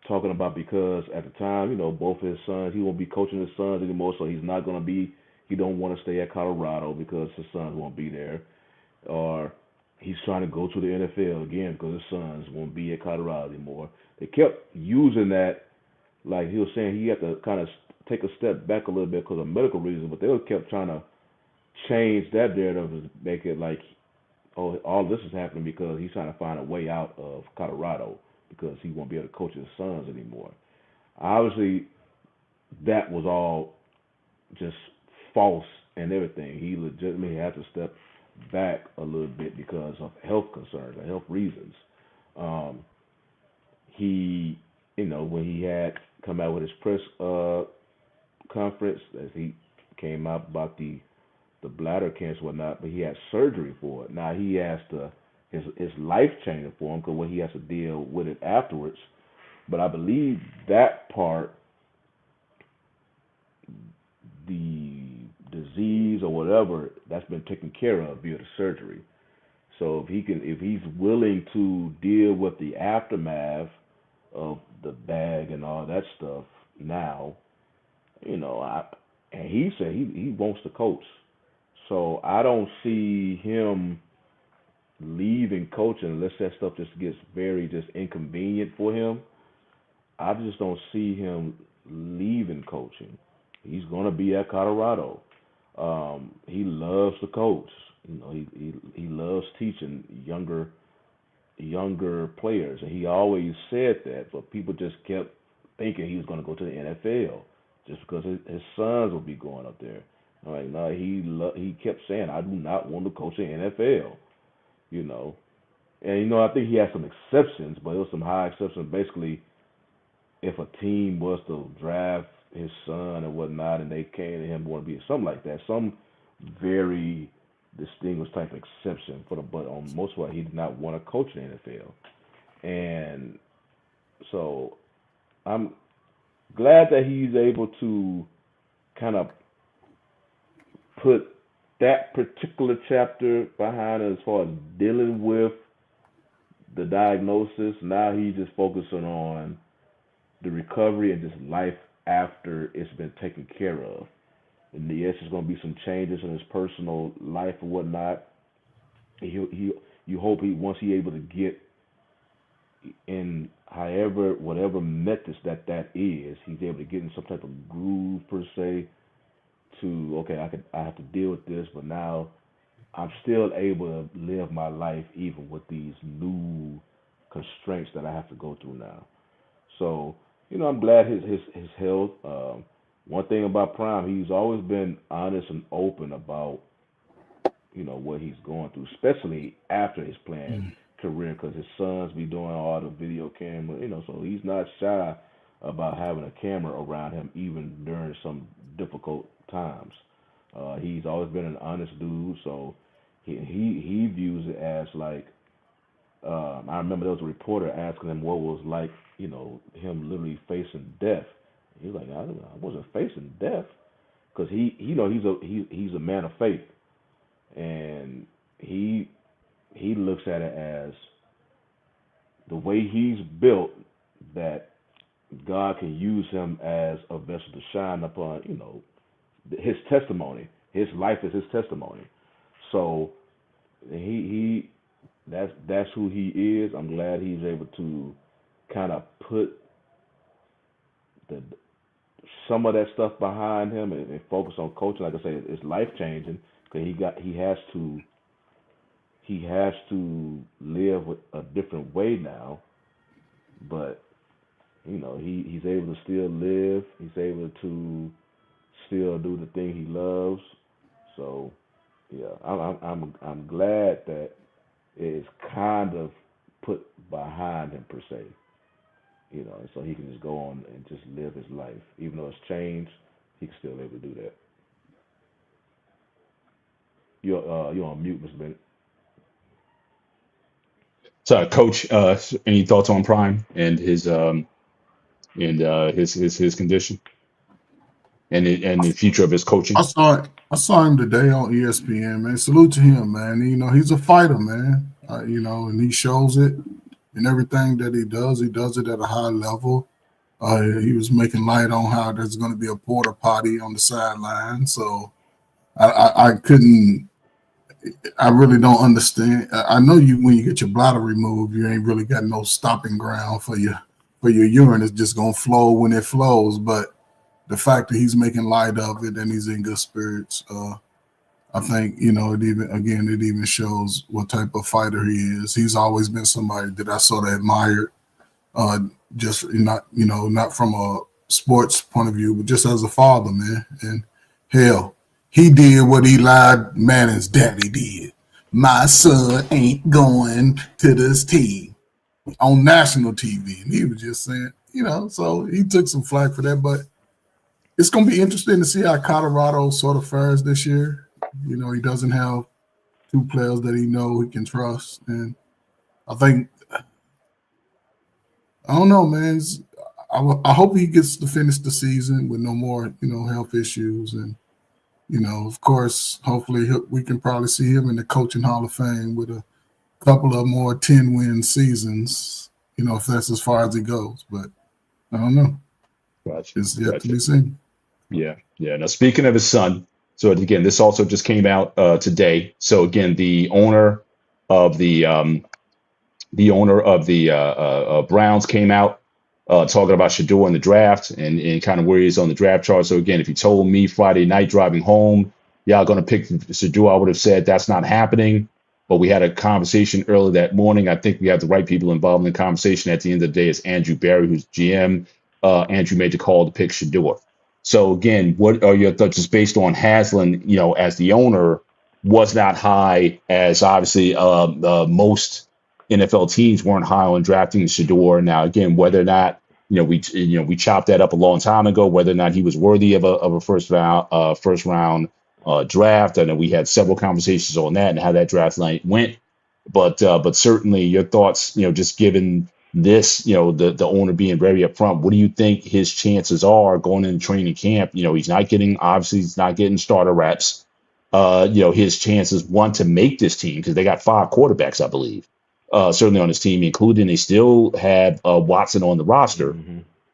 talking about because at the time, both of his sons, he won't be coaching his sons anymore, so he's not going to be. He don't want to stay at Colorado because his sons won't be there, or he's trying to go to the NFL again because his sons won't be at Colorado anymore. They kept using that, like he was saying, he had to kind of take a step back a little bit because of medical reasons, but they kept trying to change that narrative to make it like, oh, all this is happening because he's trying to find a way out of Colorado because he won't be able to coach his sons anymore. Obviously, that was all just false and everything. He legitimately had to step back a little bit because of health concerns and health reasons. Um, he, when he had come out with his press conference, as he came out about the bladder cancer, whatnot, but he had surgery for it. Now he has to his life changing for him because what he has to deal with it afterwards. But I believe that part, the disease or whatever, that's been taken care of via the surgery. So if he's willing to deal with the aftermath of the bag and all that stuff now, and he said he wants to coach. So I don't see him leaving coaching unless that stuff just gets very just inconvenient for him. I just don't see him leaving coaching. He's going to be at Colorado. He loves to coach. He loves teaching younger players, and he always said that. But people just kept thinking he was going to go to the NFL just because his sons would be going up there. I'm like, no, he kept saying, I do not want to coach the NFL. You know, and I think he had some exceptions, but it was some high exceptions. Basically, if a team was to draft his son or whatnot, and they came to him want to be something like that, some very distinguished type of exception for the. But on most part, he did not want to coach the NFL, and so I'm glad that he's able to kind of put that particular chapter behind us as far as dealing with the diagnosis. Now he's just focusing on the recovery and just life after it's been taken care of. And yes, there's going to be some changes in his personal life and whatnot. You hope once he able to get in however whatever methods that is, he's able to get in some type of groove per se to okay, I have to deal with this, but now I'm still able to live my life even with these new constraints that I have to go through now. So, I'm glad his health. One thing about Prime, he's always been honest and open about what he's going through, especially after his playing career, because his sons be doing all the video camera, so he's not shy about having a camera around him even during some difficult times. He's always been an honest dude, so he views it as like I remember there was a reporter asking him what was like, him literally facing death. He was like, I wasn't facing death, because he's a man of faith, and he looks at it as the way he's built that God can use him as a vessel to shine upon, his testimony. His life is his testimony. So he that's who he is. I'm glad he's able to kind of put the some of that stuff behind him and focus on coaching. Like I say, it's life changing because he has to live with a different way now. But he's able to still live. He's able to still do the thing he loves. So yeah, I'm glad that it's kind of put behind him per se. So he can just go on and just live his life, even though it's changed. He can still able to do that. You're on mute, Mr. Bennett. So, Coach, any thoughts on Prime and his condition and the future of his I coaching? saw I saw him today on ESPN, man. Salute to him, man. He's a fighter, man. And he shows it in everything that he does. He does it at a high level. He was making light on how there's going to be a porta potty on the sideline. So I couldn't. I really don't understand. I know you when you get your bladder removed, you ain't really got no stopping ground for your urine. It's just gonna flow when it flows. But the fact that he's making light of it and he's in good spirits, I think it even shows what type of fighter he is. He's always been somebody that I sort of admired, uh, just not from a sports point of view, but just as a father, man. And hell, he did what Eli Manning's daddy did. My son ain't going to this team on national TV, and he was just saying, so he took some flack for that, but it's going to be interesting to see how Colorado sort of fares this year. He doesn't have two players that he can trust, and I think I don't know, man. I hope he gets to finish the season with no more health issues, and of course, hopefully we can probably see him in the Coaching Hall of Fame with a couple of more 10-win seasons. If that's as far as he goes, but I don't know. Gotcha. It's yet to Gotcha. be seen. Yeah. Yeah. Now, speaking of his son, so again, this also just came out today. So again, of the the owner of the Browns came out talking about Shador in the draft and kind of where he is on the draft chart. So again, if you told me Friday night driving home, y'all going to pick Shador, I would have said that's not happening. But we had a conversation earlier that morning. I think we have the right people involved in the conversation. At the end of the day, it's Andrew Barry, who's GM. Andrew made the call to pick Shador. So again, what are your thoughts just based on Haslam, as the owner, was not high as obviously most NFL teams weren't high on drafting Shador. Now, again, whether or not we chopped that up a long time ago, whether or not he was worthy of a first round draft. I know we had several conversations on that and how that draft night went. But certainly your thoughts, just given this, the owner being very upfront, what do you think his chances are going into training camp? He's not getting starter reps. His chances to make this team because they got 5 quarterbacks, I believe. Certainly on his team, including they still have Watson on the roster.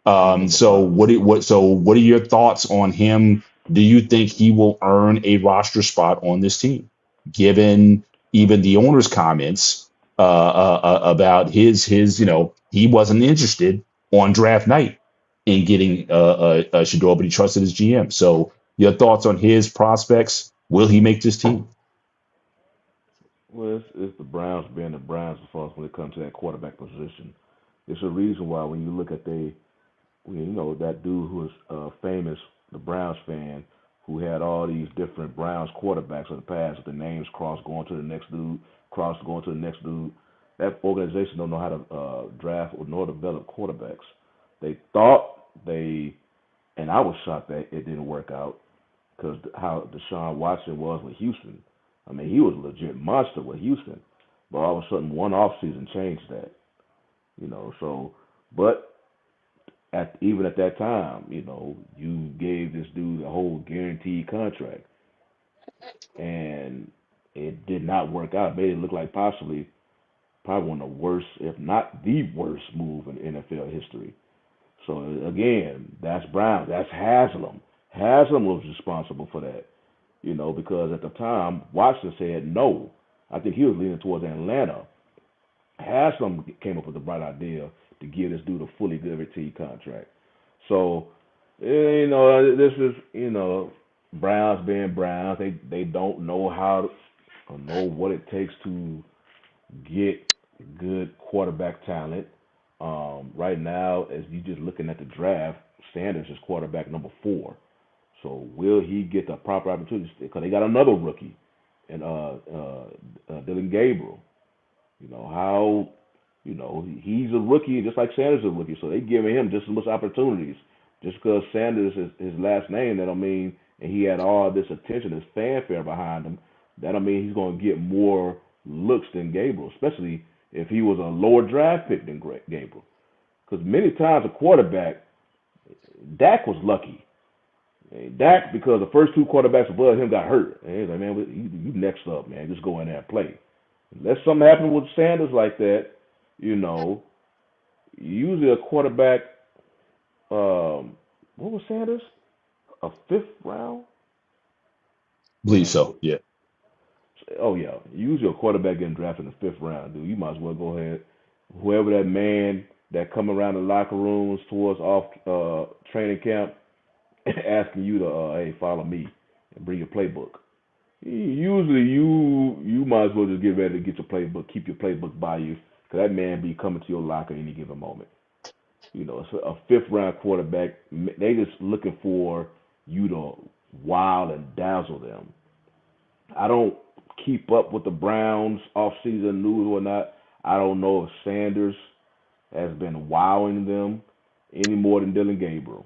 So what are your thoughts on him? Do you think he will earn a roster spot on this team, given even the owner's comments about his he wasn't interested on draft night in getting Shador, but he trusted his GM. So your thoughts on his prospects? Will he make this team? Well, it's the Browns being the Browns as far as when it comes to that quarterback position. It's a reason why when you look at that dude who was famous, the Browns fan, who had all these different Browns quarterbacks in the past, with the names crossed going to the next dude, crossed going to the next dude. That organization don't know how to draft or nor develop quarterbacks. They thought and I was shocked that it didn't work out because how Deshaun Watson was with Houston. I mean, he was a legit monster with Houston, but all of a sudden one off season changed that. So, but even at that time, you gave this dude a whole guaranteed contract, and it did not work out. It made it look like probably one of the worst, if not the worst, move in NFL history. So again, that's Brown, that's Haslam. Haslam was responsible for that, because at the time Watson said no. I think he was leaning towards Atlanta. Haslam came up with the bright idea to give this dude a fully guaranteed contract. So You know, this is Browns being Browns. They don't know how or know what it takes to get good quarterback talent. Right now, as you just looking at the draft, Sanders is quarterback number 4. So will he get the proper opportunities? Because they got another rookie, and Dylan Gabriel. How he's a rookie just like Sanders is a rookie, so they giving him just as much opportunities. Just because Sanders is his last name, that don't mean, and he had all this attention, this fanfare behind him, that don't mean he's going to get more looks than Gabriel, especially if he was a lower draft pick than Gabriel. Because many times a quarterback, Dak was lucky. Dak, because the first 2 quarterbacks above him got hurt. And he's like, man, you next up, man. Just go in there and play. Unless something happened with Sanders like that, usually a quarterback, what was Sanders? A 5th round? Believe so. Yeah. Oh, yeah. Usually a quarterback getting drafted in the 5th round, dude. You might as well go ahead. Whoever that man that come around the locker rooms towards off training camp asking you to, hey, follow me and bring your playbook. Usually you might as well just get ready to get your playbook, keep your playbook by you, because that man be coming to your locker any given moment. It's a 5th round quarterback. They just looking for you to wow and dazzle them. I don't keep up with the Browns off-season news or not. I don't know if Sanders has been wowing them any more than Dylan Gabriel.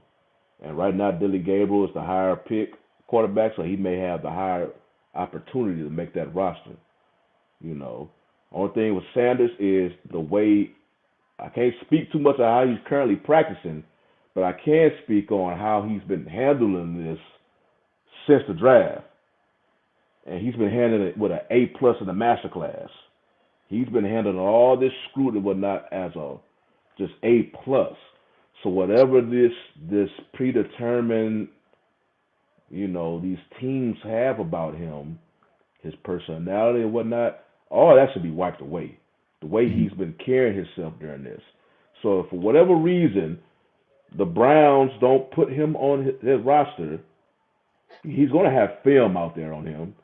And right now, Dylan Gabriel is the higher pick quarterback, so he may have the higher opportunity to make that roster. Only thing with Sanders is the way, I can't speak too much on how he's currently practicing, but I can speak on how he's been handling this since the draft. And he's been handling it with an A+ in the master class. He's been handling all this scrutiny and whatnot as a just A+. So whatever this predetermined, these teams have about him, his personality and whatnot, all that should be wiped away. The way he's been carrying himself during this. So if for whatever reason the Browns don't put him on his roster, he's going to have film out there on him.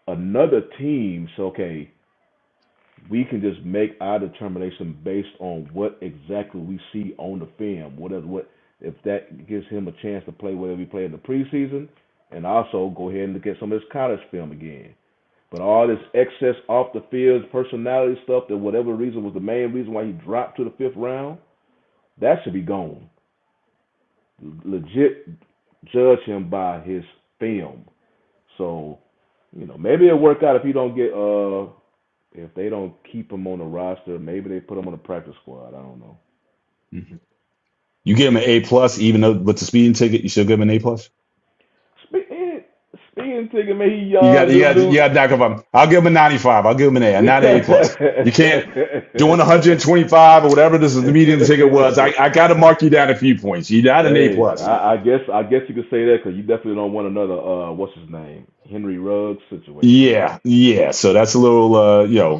Another team, so okay, we can just make our determination based on what exactly we see on the film. What if that gives him a chance to play whatever he played in the preseason, and also go ahead and look at some of his college film again. But all this excess off the field personality stuff, that whatever reason was the main reason why he dropped to the 5th round, that should be gone. Legit judge him by his film. So, maybe it'll work out if you don't get if they don't keep him on the roster. Maybe they put him on the practice squad. I don't know. Mm-hmm. You give him an A+, even though with the speeding ticket, you still give him an A+. Speeding ticket, man, he young. You got knock him up. I'll give him a 95. I'll give him an A, not an A+. You can't doing 125 or whatever this is the median ticket was. I got to mark you down a few points. You got an A+. I guess you could say that because you definitely don't want another what's his name, Henry Ruggs situation. Yeah. So that's a little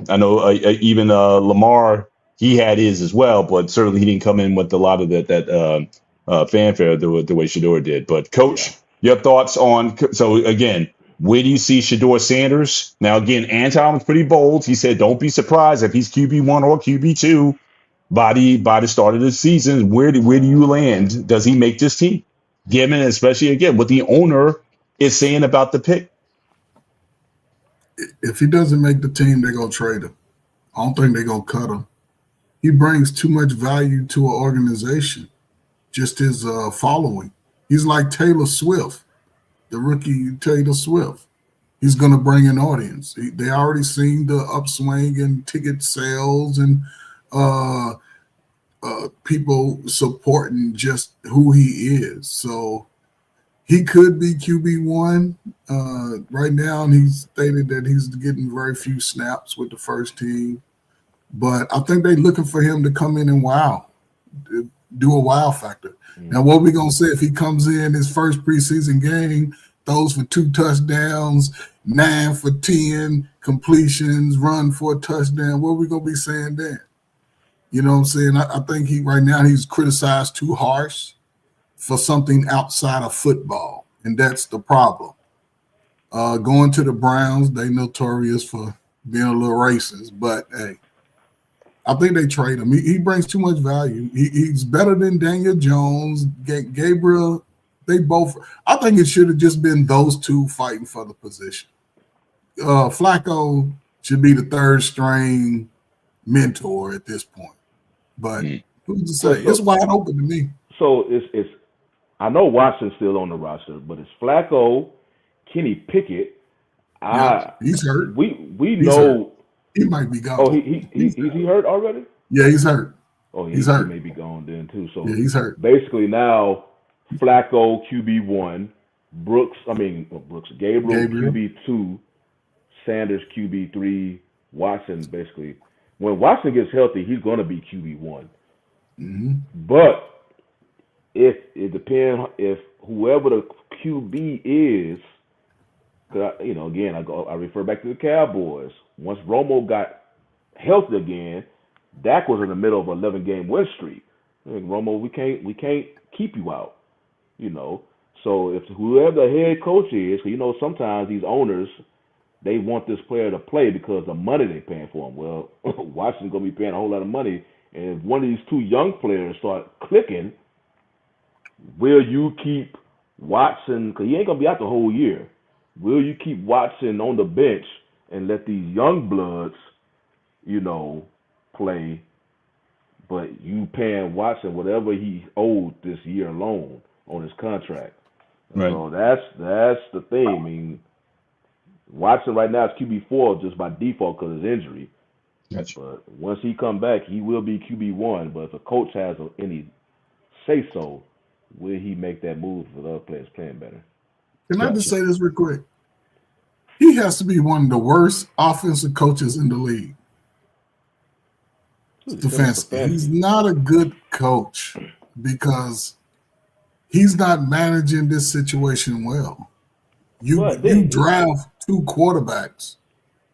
I know even Lamar, he had his as well, but certainly he didn't come in with a lot of that fanfare the way Shedeur did. But Coach, your thoughts on, so again, where do you see Shedeur Sanders? Now, again, Anton was pretty bold. He said, don't be surprised if he's QB1 or QB2 by the start of the season. Where do you land? Does he make this team? Given, especially, again, what the owner is saying about the pick. If he doesn't make the team, they're going to trade him. I don't think they're going to cut him. He brings too much value to an organization, just his following. He's like Taylor Swift, the rookie Taylor Swift. He's going to bring an audience. They already seen the upswing in ticket sales and people supporting just who he is. So he could be QB1 right now, and he's stated that he's getting very few snaps with the first team. But I think they're looking for him to come in and wow, do a wow factor. Now, what are we going to say if he comes in his first preseason game, throws for 2 touchdowns, 9 for 10 completions, run for a touchdown? What are we going to be saying then? You know what I'm saying? I think right now he's criticized too harsh for something outside of football, and that's the problem. Going to the Browns, they notorious for being a little racist, but hey, I think they trade him. He brings too much value. He's better than Daniel Jones, Gabriel. They both. I think it should have just been those two fighting for the position. Flacco should be the third string mentor at this point. But who's to say? It's wide open to me. So it's. I know Watson's still on the roster, but it's Flacco, Kenny Pickett. He's hurt. We know. Hurt. He might be gone. Oh, is he hurt already? Yeah, he's hurt. Oh, he's hurt. He may be gone then too. So yeah, he's hurt. Basically now, Flacco QB1, Gabriel QB2, Sanders QB3, Watson basically. When Watson gets healthy, he's going to be QB1. Mm-hmm. But if it depends if whoever the QB is, again I refer back to the Cowboys. Once Romo got healthy again, Dak was in the middle of an 11-game win streak. Romo, we can't keep you out, So if whoever the head coach is, sometimes these owners, they want this player to play because of the money they're paying for him. Well, Washington's gonna be paying a whole lot of money, and if one of these two young players start clicking, will you keep Watson? Because he ain't gonna be out the whole year. Will you keep Watson on the bench and let these young bloods, play, but you paying Watson whatever he owed this year alone on his contract? Right. So that's the thing. I mean, Watson right now is QB4 just by default because of his injury. Gotcha. But once he come back, he will be QB1. But if a coach has any say so, will he make that move for the other players playing better? Can I just say this real quick? He has to be one of the worst offensive coaches in the league. Defensively. He's not a good coach because he's not managing this situation well. You draft two quarterbacks.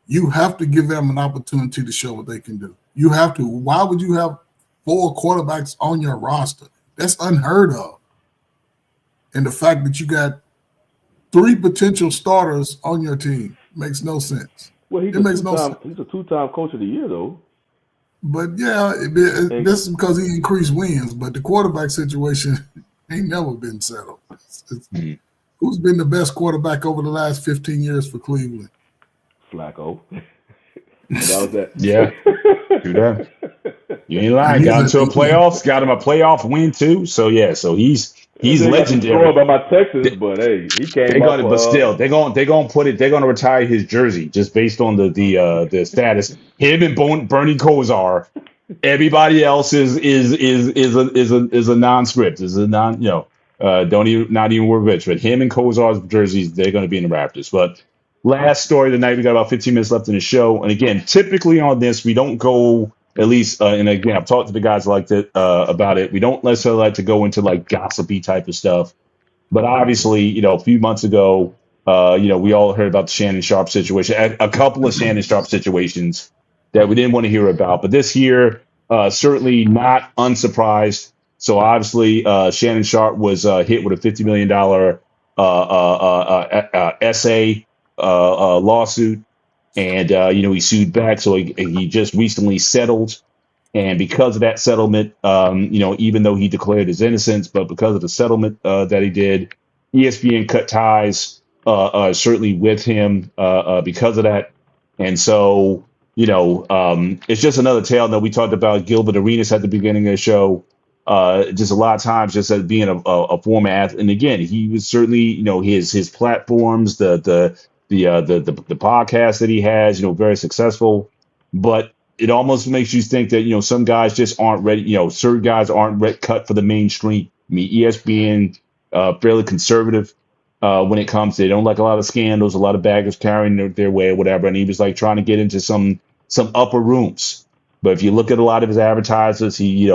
You have to give them an opportunity to show what they can do. You have to. Why would you have 4 quarterbacks on your roster? That's unheard of. And the fact that you got 3 potential starters on your team makes no sense. Well, he's a two-time coach of the year, though. But yeah, this is because he increased wins. But the quarterback situation ain't never been settled. Who's been the best quarterback over the last 15 years for Cleveland? Flacco. That was that. Yeah, do that. You ain't lying. Got him to a playoffs. Got him a playoff win too. So yeah, he's legendary. By my Texans, but hey, he came. But still, they're gonna retire his jersey just based on the status. Him and Bernie Kosar. Everybody else is a non-script. Is a non. Not even worth it. But him and Kosar's jerseys, they're going to be in the Raptors. But last story of the night, we got about 15 minutes left in the show. And again, typically on this, we don't go at least. And again, I've talked to the guys like that about it. We don't necessarily like to go into like gossipy type of stuff. But obviously, a few months ago, we all heard about the Shannon Sharp situation, a couple of Shannon Sharp situations that we didn't want to hear about. But this year, certainly not unsurprised. So obviously, Shannon Sharp was hit with a $50 million SA lawsuit, and he sued back. So he just recently settled, and because of that settlement, even though he declared his innocence, but because of the settlement that he did, ESPN cut ties certainly with him because of that, and so it's just another tale that we talked about Gilbert Arenas at the beginning of the show. Just a lot of times, just as being a former athlete, and again, he was certainly, his platforms, the podcast that he has, very successful. But it almost makes you think that some guys just aren't ready. Certain guys aren't cut for the mainstream. I mean, ESPN fairly conservative when it comes. They don't like a lot of scandals, a lot of baggers carrying their way or whatever. And he was like trying to get into some upper rooms. But if you look at a lot of his advertisers, he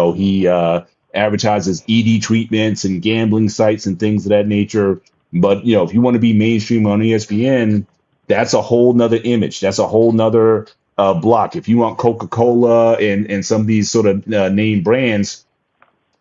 advertises ED treatments and gambling sites and things of that nature. But, if you want to be mainstream on ESPN, that's a whole nother image. That's a whole nother block. If you want Coca-Cola and some of these sort of name brands,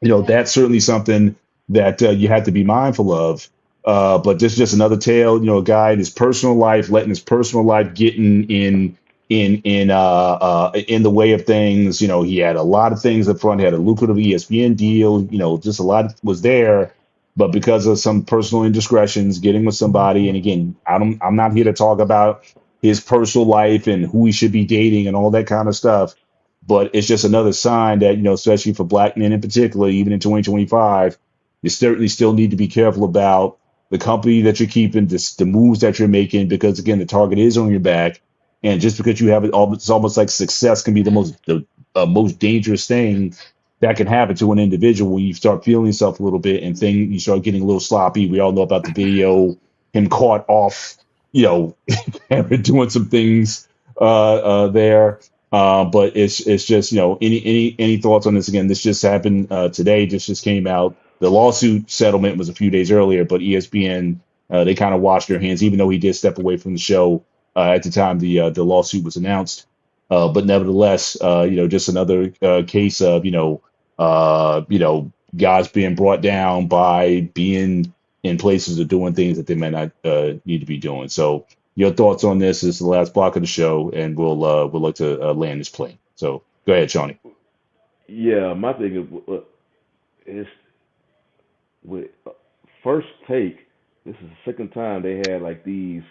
that's certainly something that you have to be mindful of. But this is just another tale, a guy in his personal life, letting his personal life get in the way of things. He had a lot of things up front. He had a lucrative ESPN deal. Just a lot was there, but because of some personal indiscretions, getting with somebody. And again, I'm not here to talk about his personal life and who he should be dating and all that kind of stuff. But it's just another sign that, especially for black men in particular, even in 2025, you certainly still need to be careful about the company that you're keeping, the moves that you're making, because again, the target is on your back. And just because you have it, it's almost like success can be the most dangerous thing that can happen to an individual when you start feeling yourself a little bit and you start getting a little sloppy. We all know about the video, him caught off, doing some things there. But it's just, any thoughts on this? Again, this just happened today. This just came out. The lawsuit settlement was a few days earlier, but ESPN, they kind of washed their hands, even though he did step away from the show at the time the lawsuit was announced. But nevertheless, just another case of guys being brought down by being in places or doing things that they might not need to be doing. So your thoughts on this is the last block of the show, and we'll look to land this plane. So go ahead, Shawnee. Yeah, my thing is with First Take. This is the second time they had like these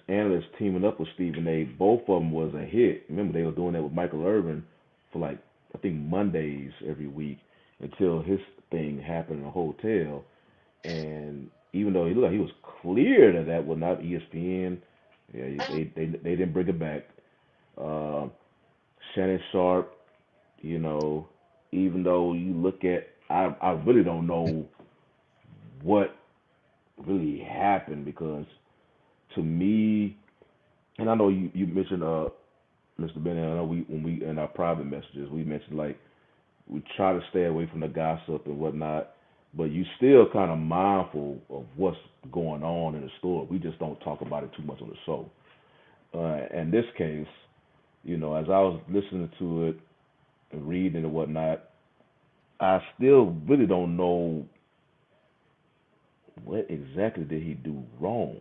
analysts teaming up with Stephen A. Both of them was a hit. Remember, they were doing that with Michael Irvin for like, I think, Mondays every week until his thing happened in a hotel. And even though he looked like he was clear that was not ESPN, yeah, they didn't bring it back. Uh, Shannon Sharp, you know, even though you look at, I really don't know what really happened, because to me, and I know you mentioned Mr. Bennett. I know when we in our private messages we mentioned, like, we try to stay away from the gossip and whatnot, but you still kind of mindful of what's going on in the store. We just don't talk about it too much on the show. In this case, as I was listening to it and reading and whatnot, I still really don't know what exactly did he do wrong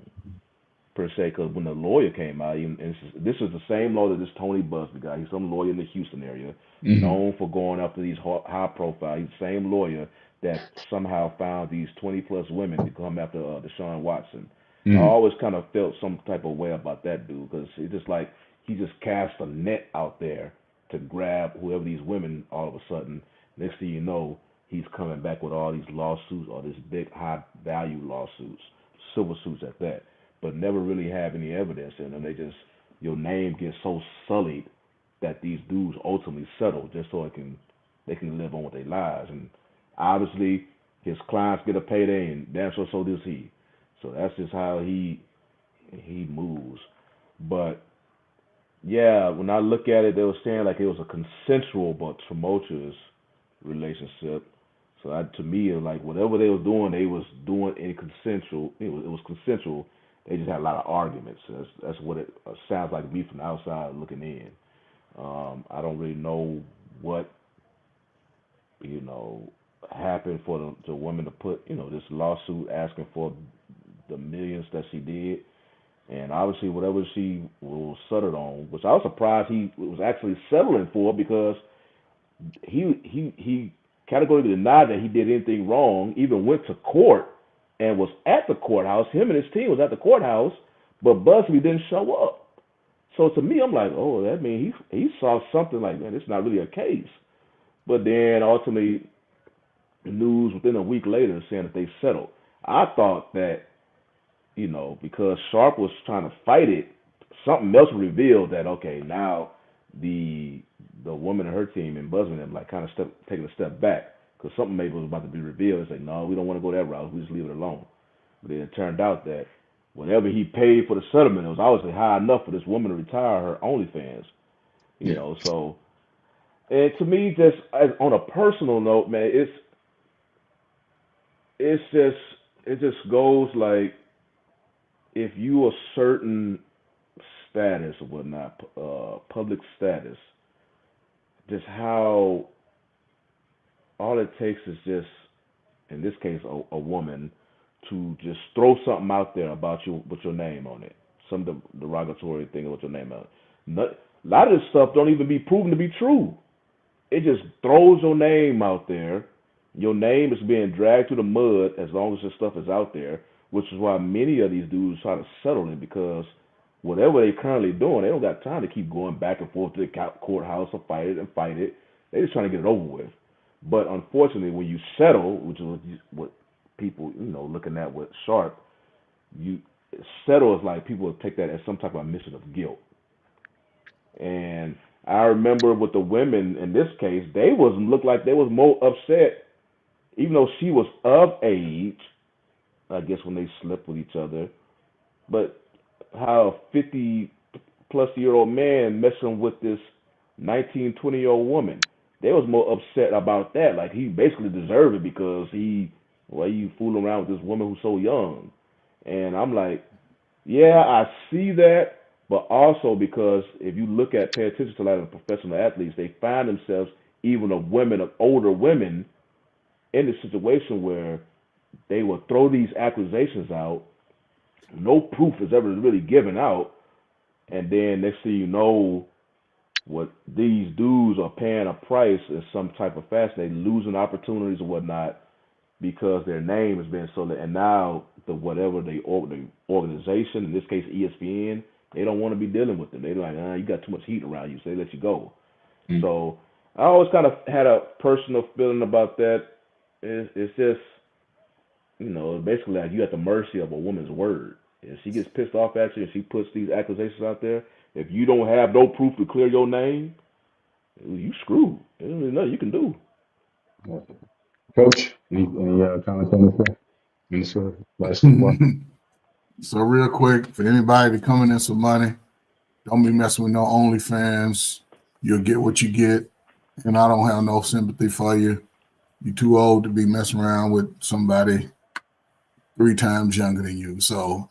per se. Because when the lawyer came out, and this is the same lawyer, this Tony Busby guy. He's some lawyer in the Houston area, Mm-hmm. known for going after these high profile. He's the same lawyer that somehow found these 20 plus women to come after Deshaun Watson. I Mm-hmm. always kind of felt some type of way about that dude, because it's just like he just cast a net out there to grab whoever these women. All of a sudden, next thing you know, he's coming back with all these lawsuits, or this big high value lawsuits, civil suits at that, but never really have any evidence in them. They just, your name gets so sullied that these dudes ultimately settle just so they can live on with their lives. And obviously his clients get a payday, and damn sure so does he. So that's just how he moves. But yeah, when I look at it, they were saying like it was a consensual but tumultuous relationship. So to me, it was like whatever they was doing in consensual. It was consensual. They just had a lot of arguments. That's what it sounds like to me from the outside looking in. I don't really know what happened for the woman to put this lawsuit asking for the millions that she did, and obviously whatever she was settled on, which I was surprised he was actually settling for, because he categorically denied that he did anything wrong. Even went to court and was at the courthouse. Him and his team was at the courthouse, but Busby didn't show up. So to me, I'm like, oh, that means he saw something like, man, it's not really a case. But then ultimately, the news within a week later saying that they settled. I thought that, because Sharp was trying to fight it, something else revealed that, okay, now the woman and her team and Busby and them like kind of taking a step back, because something maybe was about to be revealed. It's like, no, we don't want to go that route. We just leave it alone. But then it turned out that whatever he paid for the settlement, it was obviously high enough for this woman to retire her OnlyFans. Yeah. So, and to me, just on a personal note, man, it just goes like, if you a certain status or whatnot, public status, just how all it takes is just, in this case, a woman to just throw something out there about you with your name on it, some derogatory thing with your name on it. A lot of this stuff don't even be proven to be true. It just throws your name out there. Your name is being dragged through the mud as long as this stuff is out there, which is why many of these dudes try to settle it, because whatever they're currently doing, they don't got time to keep going back and forth to the courthouse and fight it and fight it. They're just trying to get it over with. But unfortunately, when you settle, which is what people, looking at with Sharp, you settle is like people take that as some type of admission of guilt. And I remember with the women in this case, they looked like they was more upset, even though she was of age, I guess, when they slept with each other. But how a 50-plus-year-old man messing with this 19, 20-year-old woman, they was more upset about that. Like, he basically deserved it because why you fooling around with this woman who's so young? And I'm like, yeah, I see that. But also because if you pay attention to a lot of the professional athletes, they find themselves, even of older women, in a situation where they will throw these accusations out. No proof is ever really given out. And then next thing you know, what these dudes are paying a price in some type of fashion. They losing opportunities or whatnot because their name has been sold. And now the organization, in this case ESPN, they don't want to be dealing with them. They're like, you got too much heat around you, so they let you go. Mm. So I always kind of had a personal feeling about that. It's just, basically like you at the mercy of a woman's word. If she gets pissed off at you and she puts these accusations out there, if you don't have no proof to clear your name, you screwed. There's nothing you can do. Coach, any comments on this? So real quick, for anybody to coming in some money, don't be messing with no OnlyFans. You'll get what you get, and I don't have no sympathy for you. You're too old to be messing around with somebody 3 times younger than you. So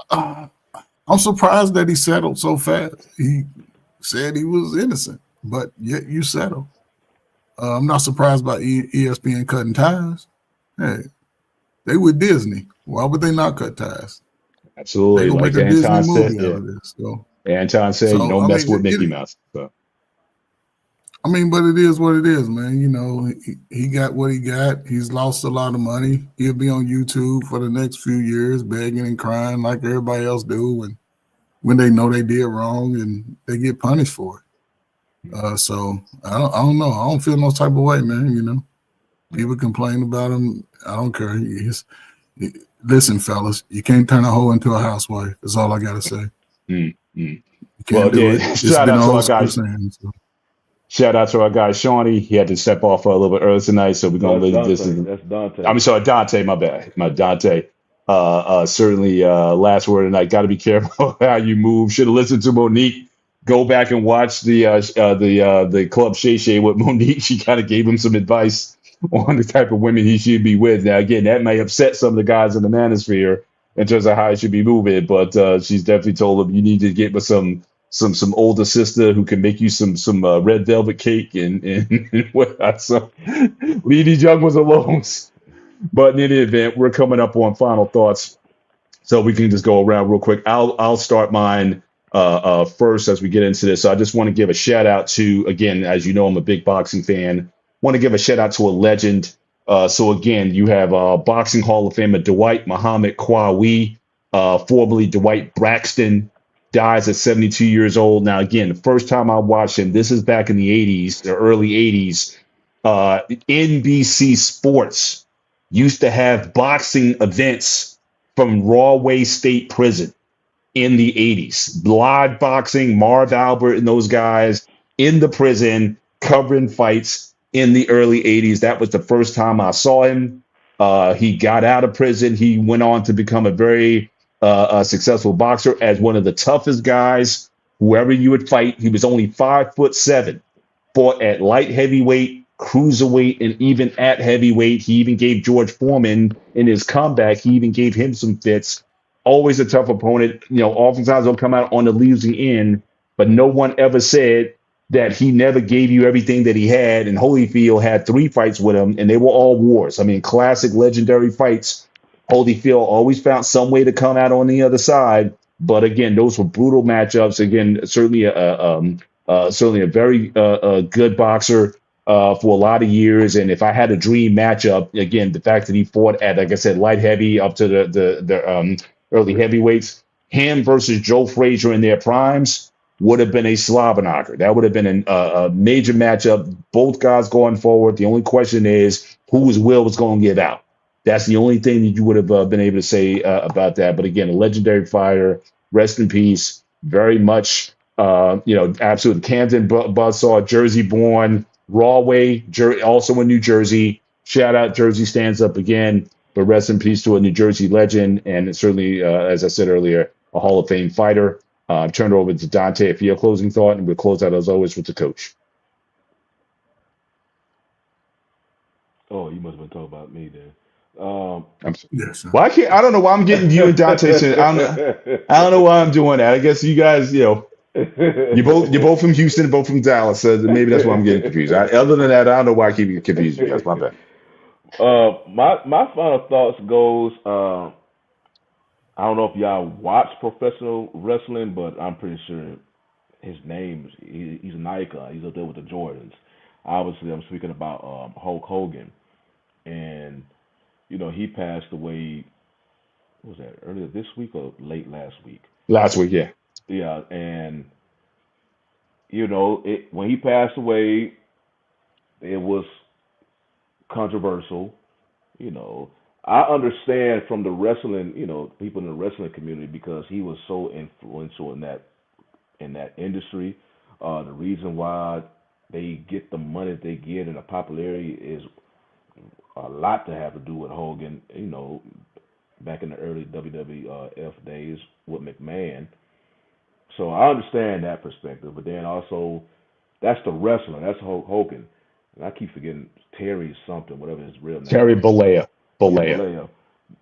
I'm surprised that he settled so fast. He said he was innocent, but yet you settled. I'm not surprised by ESPN cutting ties. Hey, they with Disney. Why would they not cut ties? Absolutely. They gonna like make a Anton Disney said, movie out of this. So. Anton said, you don't mess with Mickey Mouse. So. But it is what it is, man. He got what he got. He's lost a lot of money. He'll be on YouTube for the next few years, begging and crying like everybody else do, and when they know they did wrong and they get punished for it. So I don't know. I don't feel no type of way, man. People complain about him. I don't care. Listen, fellas, you can't turn a hoe into a housewife. That's all I gotta say. You can't do it. Shout out to our guys. Shout out to our guy Shawnee. He had to step off a little bit early tonight, so we're gonna leave this. That's Dante. I'm sorry, Dante. My bad. My Dante. Certainly, last word tonight. Got to be careful how you move. Should have listened to Monique. Go back and watch the Club Shay Shay with Monique. She kind of gave him some advice on the type of women he should be with. Now, again, that may upset some of the guys in the manosphere in terms of how he should be moving, but she's definitely told him you need to get with some older sister who can make you some red velvet cake and whatnot. So leave these young ones alone. But in any event, we're coming up on final thoughts, so we can just go around real quick. I'll start mine first as we get into this. So I just want to give a shout out to, again, as you know, I'm a big boxing fan. Want to give a shout out to a legend. So again, you have Boxing Hall of Famer Dwight Muhammad Kwawi, formerly Dwight Braxton, dies at 72 years old. Now, again, the first time I watched him, this is back in the 80s, the early 80s, NBC Sports used to have boxing events from Rahway State Prison in the 80s. Live boxing, Marv Albert and those guys in the prison covering fights in the early 80s. That was the first time I saw him. He got out of prison. He went on to become a very successful boxer as one of the toughest guys, whoever you would fight. He was only 5'7", fought at light heavyweight, cruiserweight, and even at heavyweight. He even gave George Foreman in his comeback, he even gave him some fits. Always a tough opponent. Oftentimes they'll come out on the losing end, but no one ever said that he never gave you everything that he had. And Holyfield had 3 fights with him, and they were all wars. I mean, classic, legendary fights. Holyfield always found some way to come out on the other side. But again, those were brutal matchups. Again, certainly a very good boxer for a lot of years. And if I had a dream matchup, again, the fact that he fought at, like I said, light heavy up to the early heavyweights, him versus Joe Frazier in their primes would have been a slobber knocker. That would have been a major matchup. Both guys going forward. The only question is whose will was going to get out. That's the only thing that you would have been able to say about that. But again, a legendary fighter. Rest in peace. Very much, absolute Camden buzzsaw, Jersey-born, Rahway, also in New Jersey. Shout out, Jersey stands up again. But rest in peace to a New Jersey legend, and certainly, as I said earlier, a Hall of Fame fighter. Turn it over to Dante for your closing thought, and we'll close out as always with the coach. Oh, you must have been talking about me then. Yes, Well, I don't know why I'm getting you and Dante. I don't know why I'm doing that. I guess you guys, you're both from Houston, both from Dallas. So maybe that's why I'm getting confused. Other than that, I don't know why I keep confusing you guys. My bad. My final thoughts goes. I don't know if y'all watch professional wrestling, but I'm pretty sure his name he's an icon. He's up there with the Jordans. Obviously, I'm speaking about Hulk Hogan, and he passed away. What was that, earlier this week or late last week? Last week, yeah. Yeah, and when he passed away, it was controversial. I understand from the wrestling, people in the wrestling community, because he was so influential in that industry. The reason why they get the money that they get and the popularity is a lot to have to do with Hogan. Back in the early WWF days with McMahon. So I understand that perspective, but then also that's the wrestler. That's Hulk Hogan. And I keep forgetting Terry something, whatever his real name. Terry Bollea. Bollea.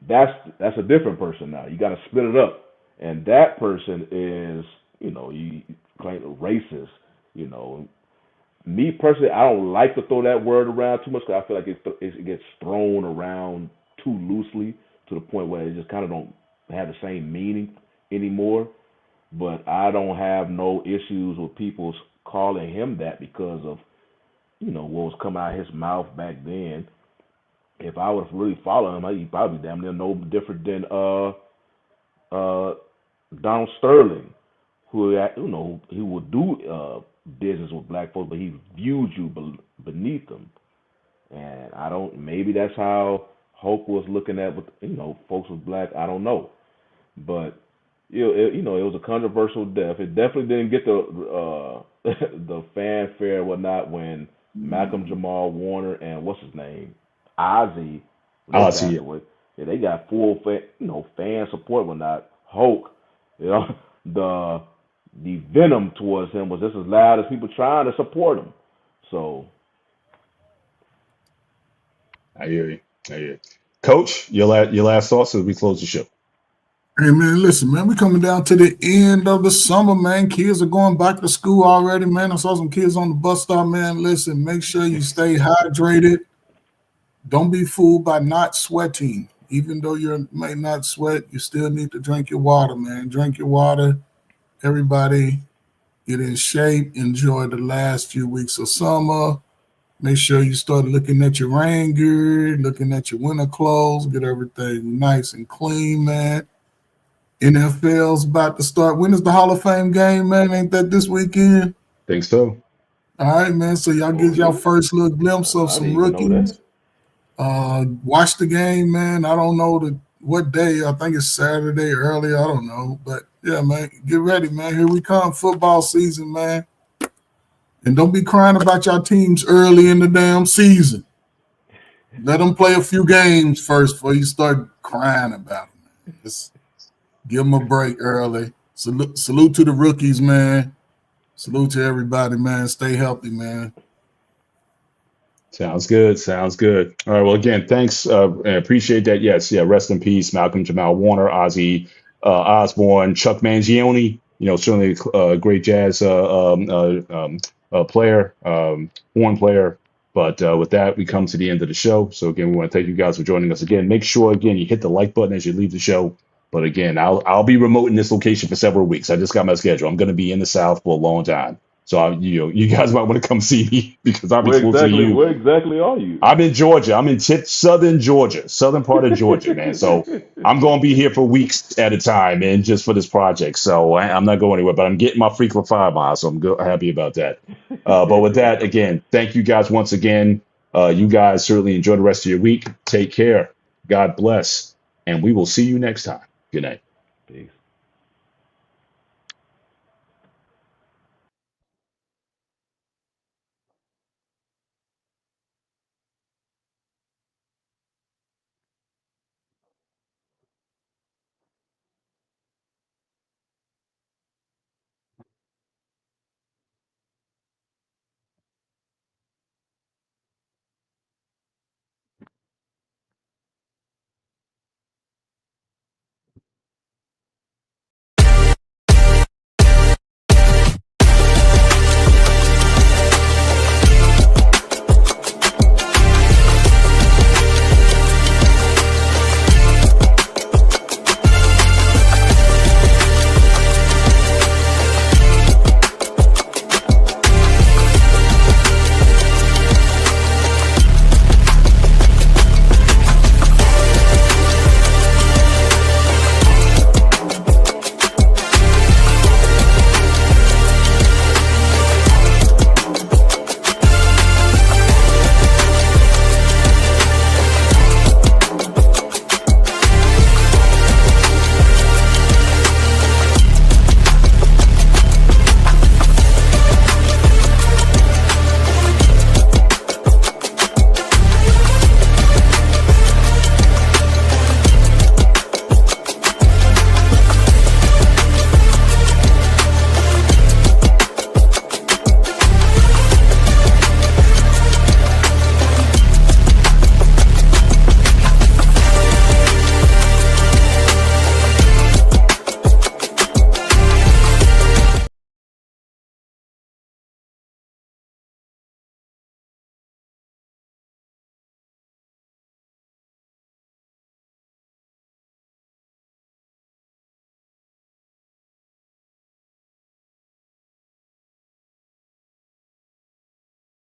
That's a different person now. You got to split it up, and that person is, you claim racist. Me personally, I don't like to throw that word around too much because I feel like it gets thrown around too loosely to the point where it just kind of don't have the same meaning anymore. But I don't have no issues with people calling him that because of what was coming out of his mouth back then. If I would really follow him, he'd probably damn near no different than Donald Sterling, who he would do business with black folks, but he viewed you beneath them. And maybe that's how Hulk was looking at folks with black. I don't know, but it was a controversial death. It definitely didn't get the the fanfare and whatnot when Malcolm Jamal Warner and what's his name, Ozzy. Ozzy. Yeah, they got full fan support and whatnot. Hulk, the venom towards him was just as loud as people trying to support him. So I hear you. Coach, your last thoughts as we close the show. Hey, man, listen, man, we're coming down to the end of the summer, man. Kids are going back to school already, man. I saw some kids on the bus stop, man. Listen, make sure you stay hydrated. Don't be fooled by not sweating. Even though you may not sweat, you still need to drink your water, man. Drink your water. Everybody get in shape. Enjoy the last few weeks of summer. Make sure you start looking at your rain gear, looking at your winter clothes. Get everything nice and clean, man. NFL's about to start. When is the Hall of Fame game, man? Ain't that this weekend? Think so. All right, man. So y'all get y'all first little glimpse of some rookies. Watch the game, man. I don't know what day. I think it's Saturday early. I don't know. But, yeah, man, get ready, man. Here we come. Football season, man. And don't be crying about your teams early in the damn season. Let them play a few games first before you start crying about them. Just give them a break early. Salute to the rookies, man. Salute to everybody, man. Stay healthy, man. Sounds good. All right. Well, again, thanks. I appreciate that. Yes. Yeah. Rest in peace, Malcolm Jamal Warner, Ozzy Osbourne, Chuck Mangione. Certainly a great jazz player, horn player. But with that, we come to the end of the show. So again, we want to thank you guys for joining us again. Make sure again you hit the like button as you leave the show. But again, I'll be remote in this location for several weeks. I just got my schedule. I'm going to be in the South for a long time. So you guys might want to come see me because I'll be close to you. Where exactly are you? I'm in Georgia. I'm in southern Georgia, southern part of Georgia, man. So I'm going to be here for weeks at a time, man, just for this project. So I'm not going anywhere, but I'm getting my frequent 5 miles. So I'm happy about that. But with that, again, thank you guys once again. You guys certainly enjoy the rest of your week. Take care. God bless. And we will see you next time. Good night. Peace.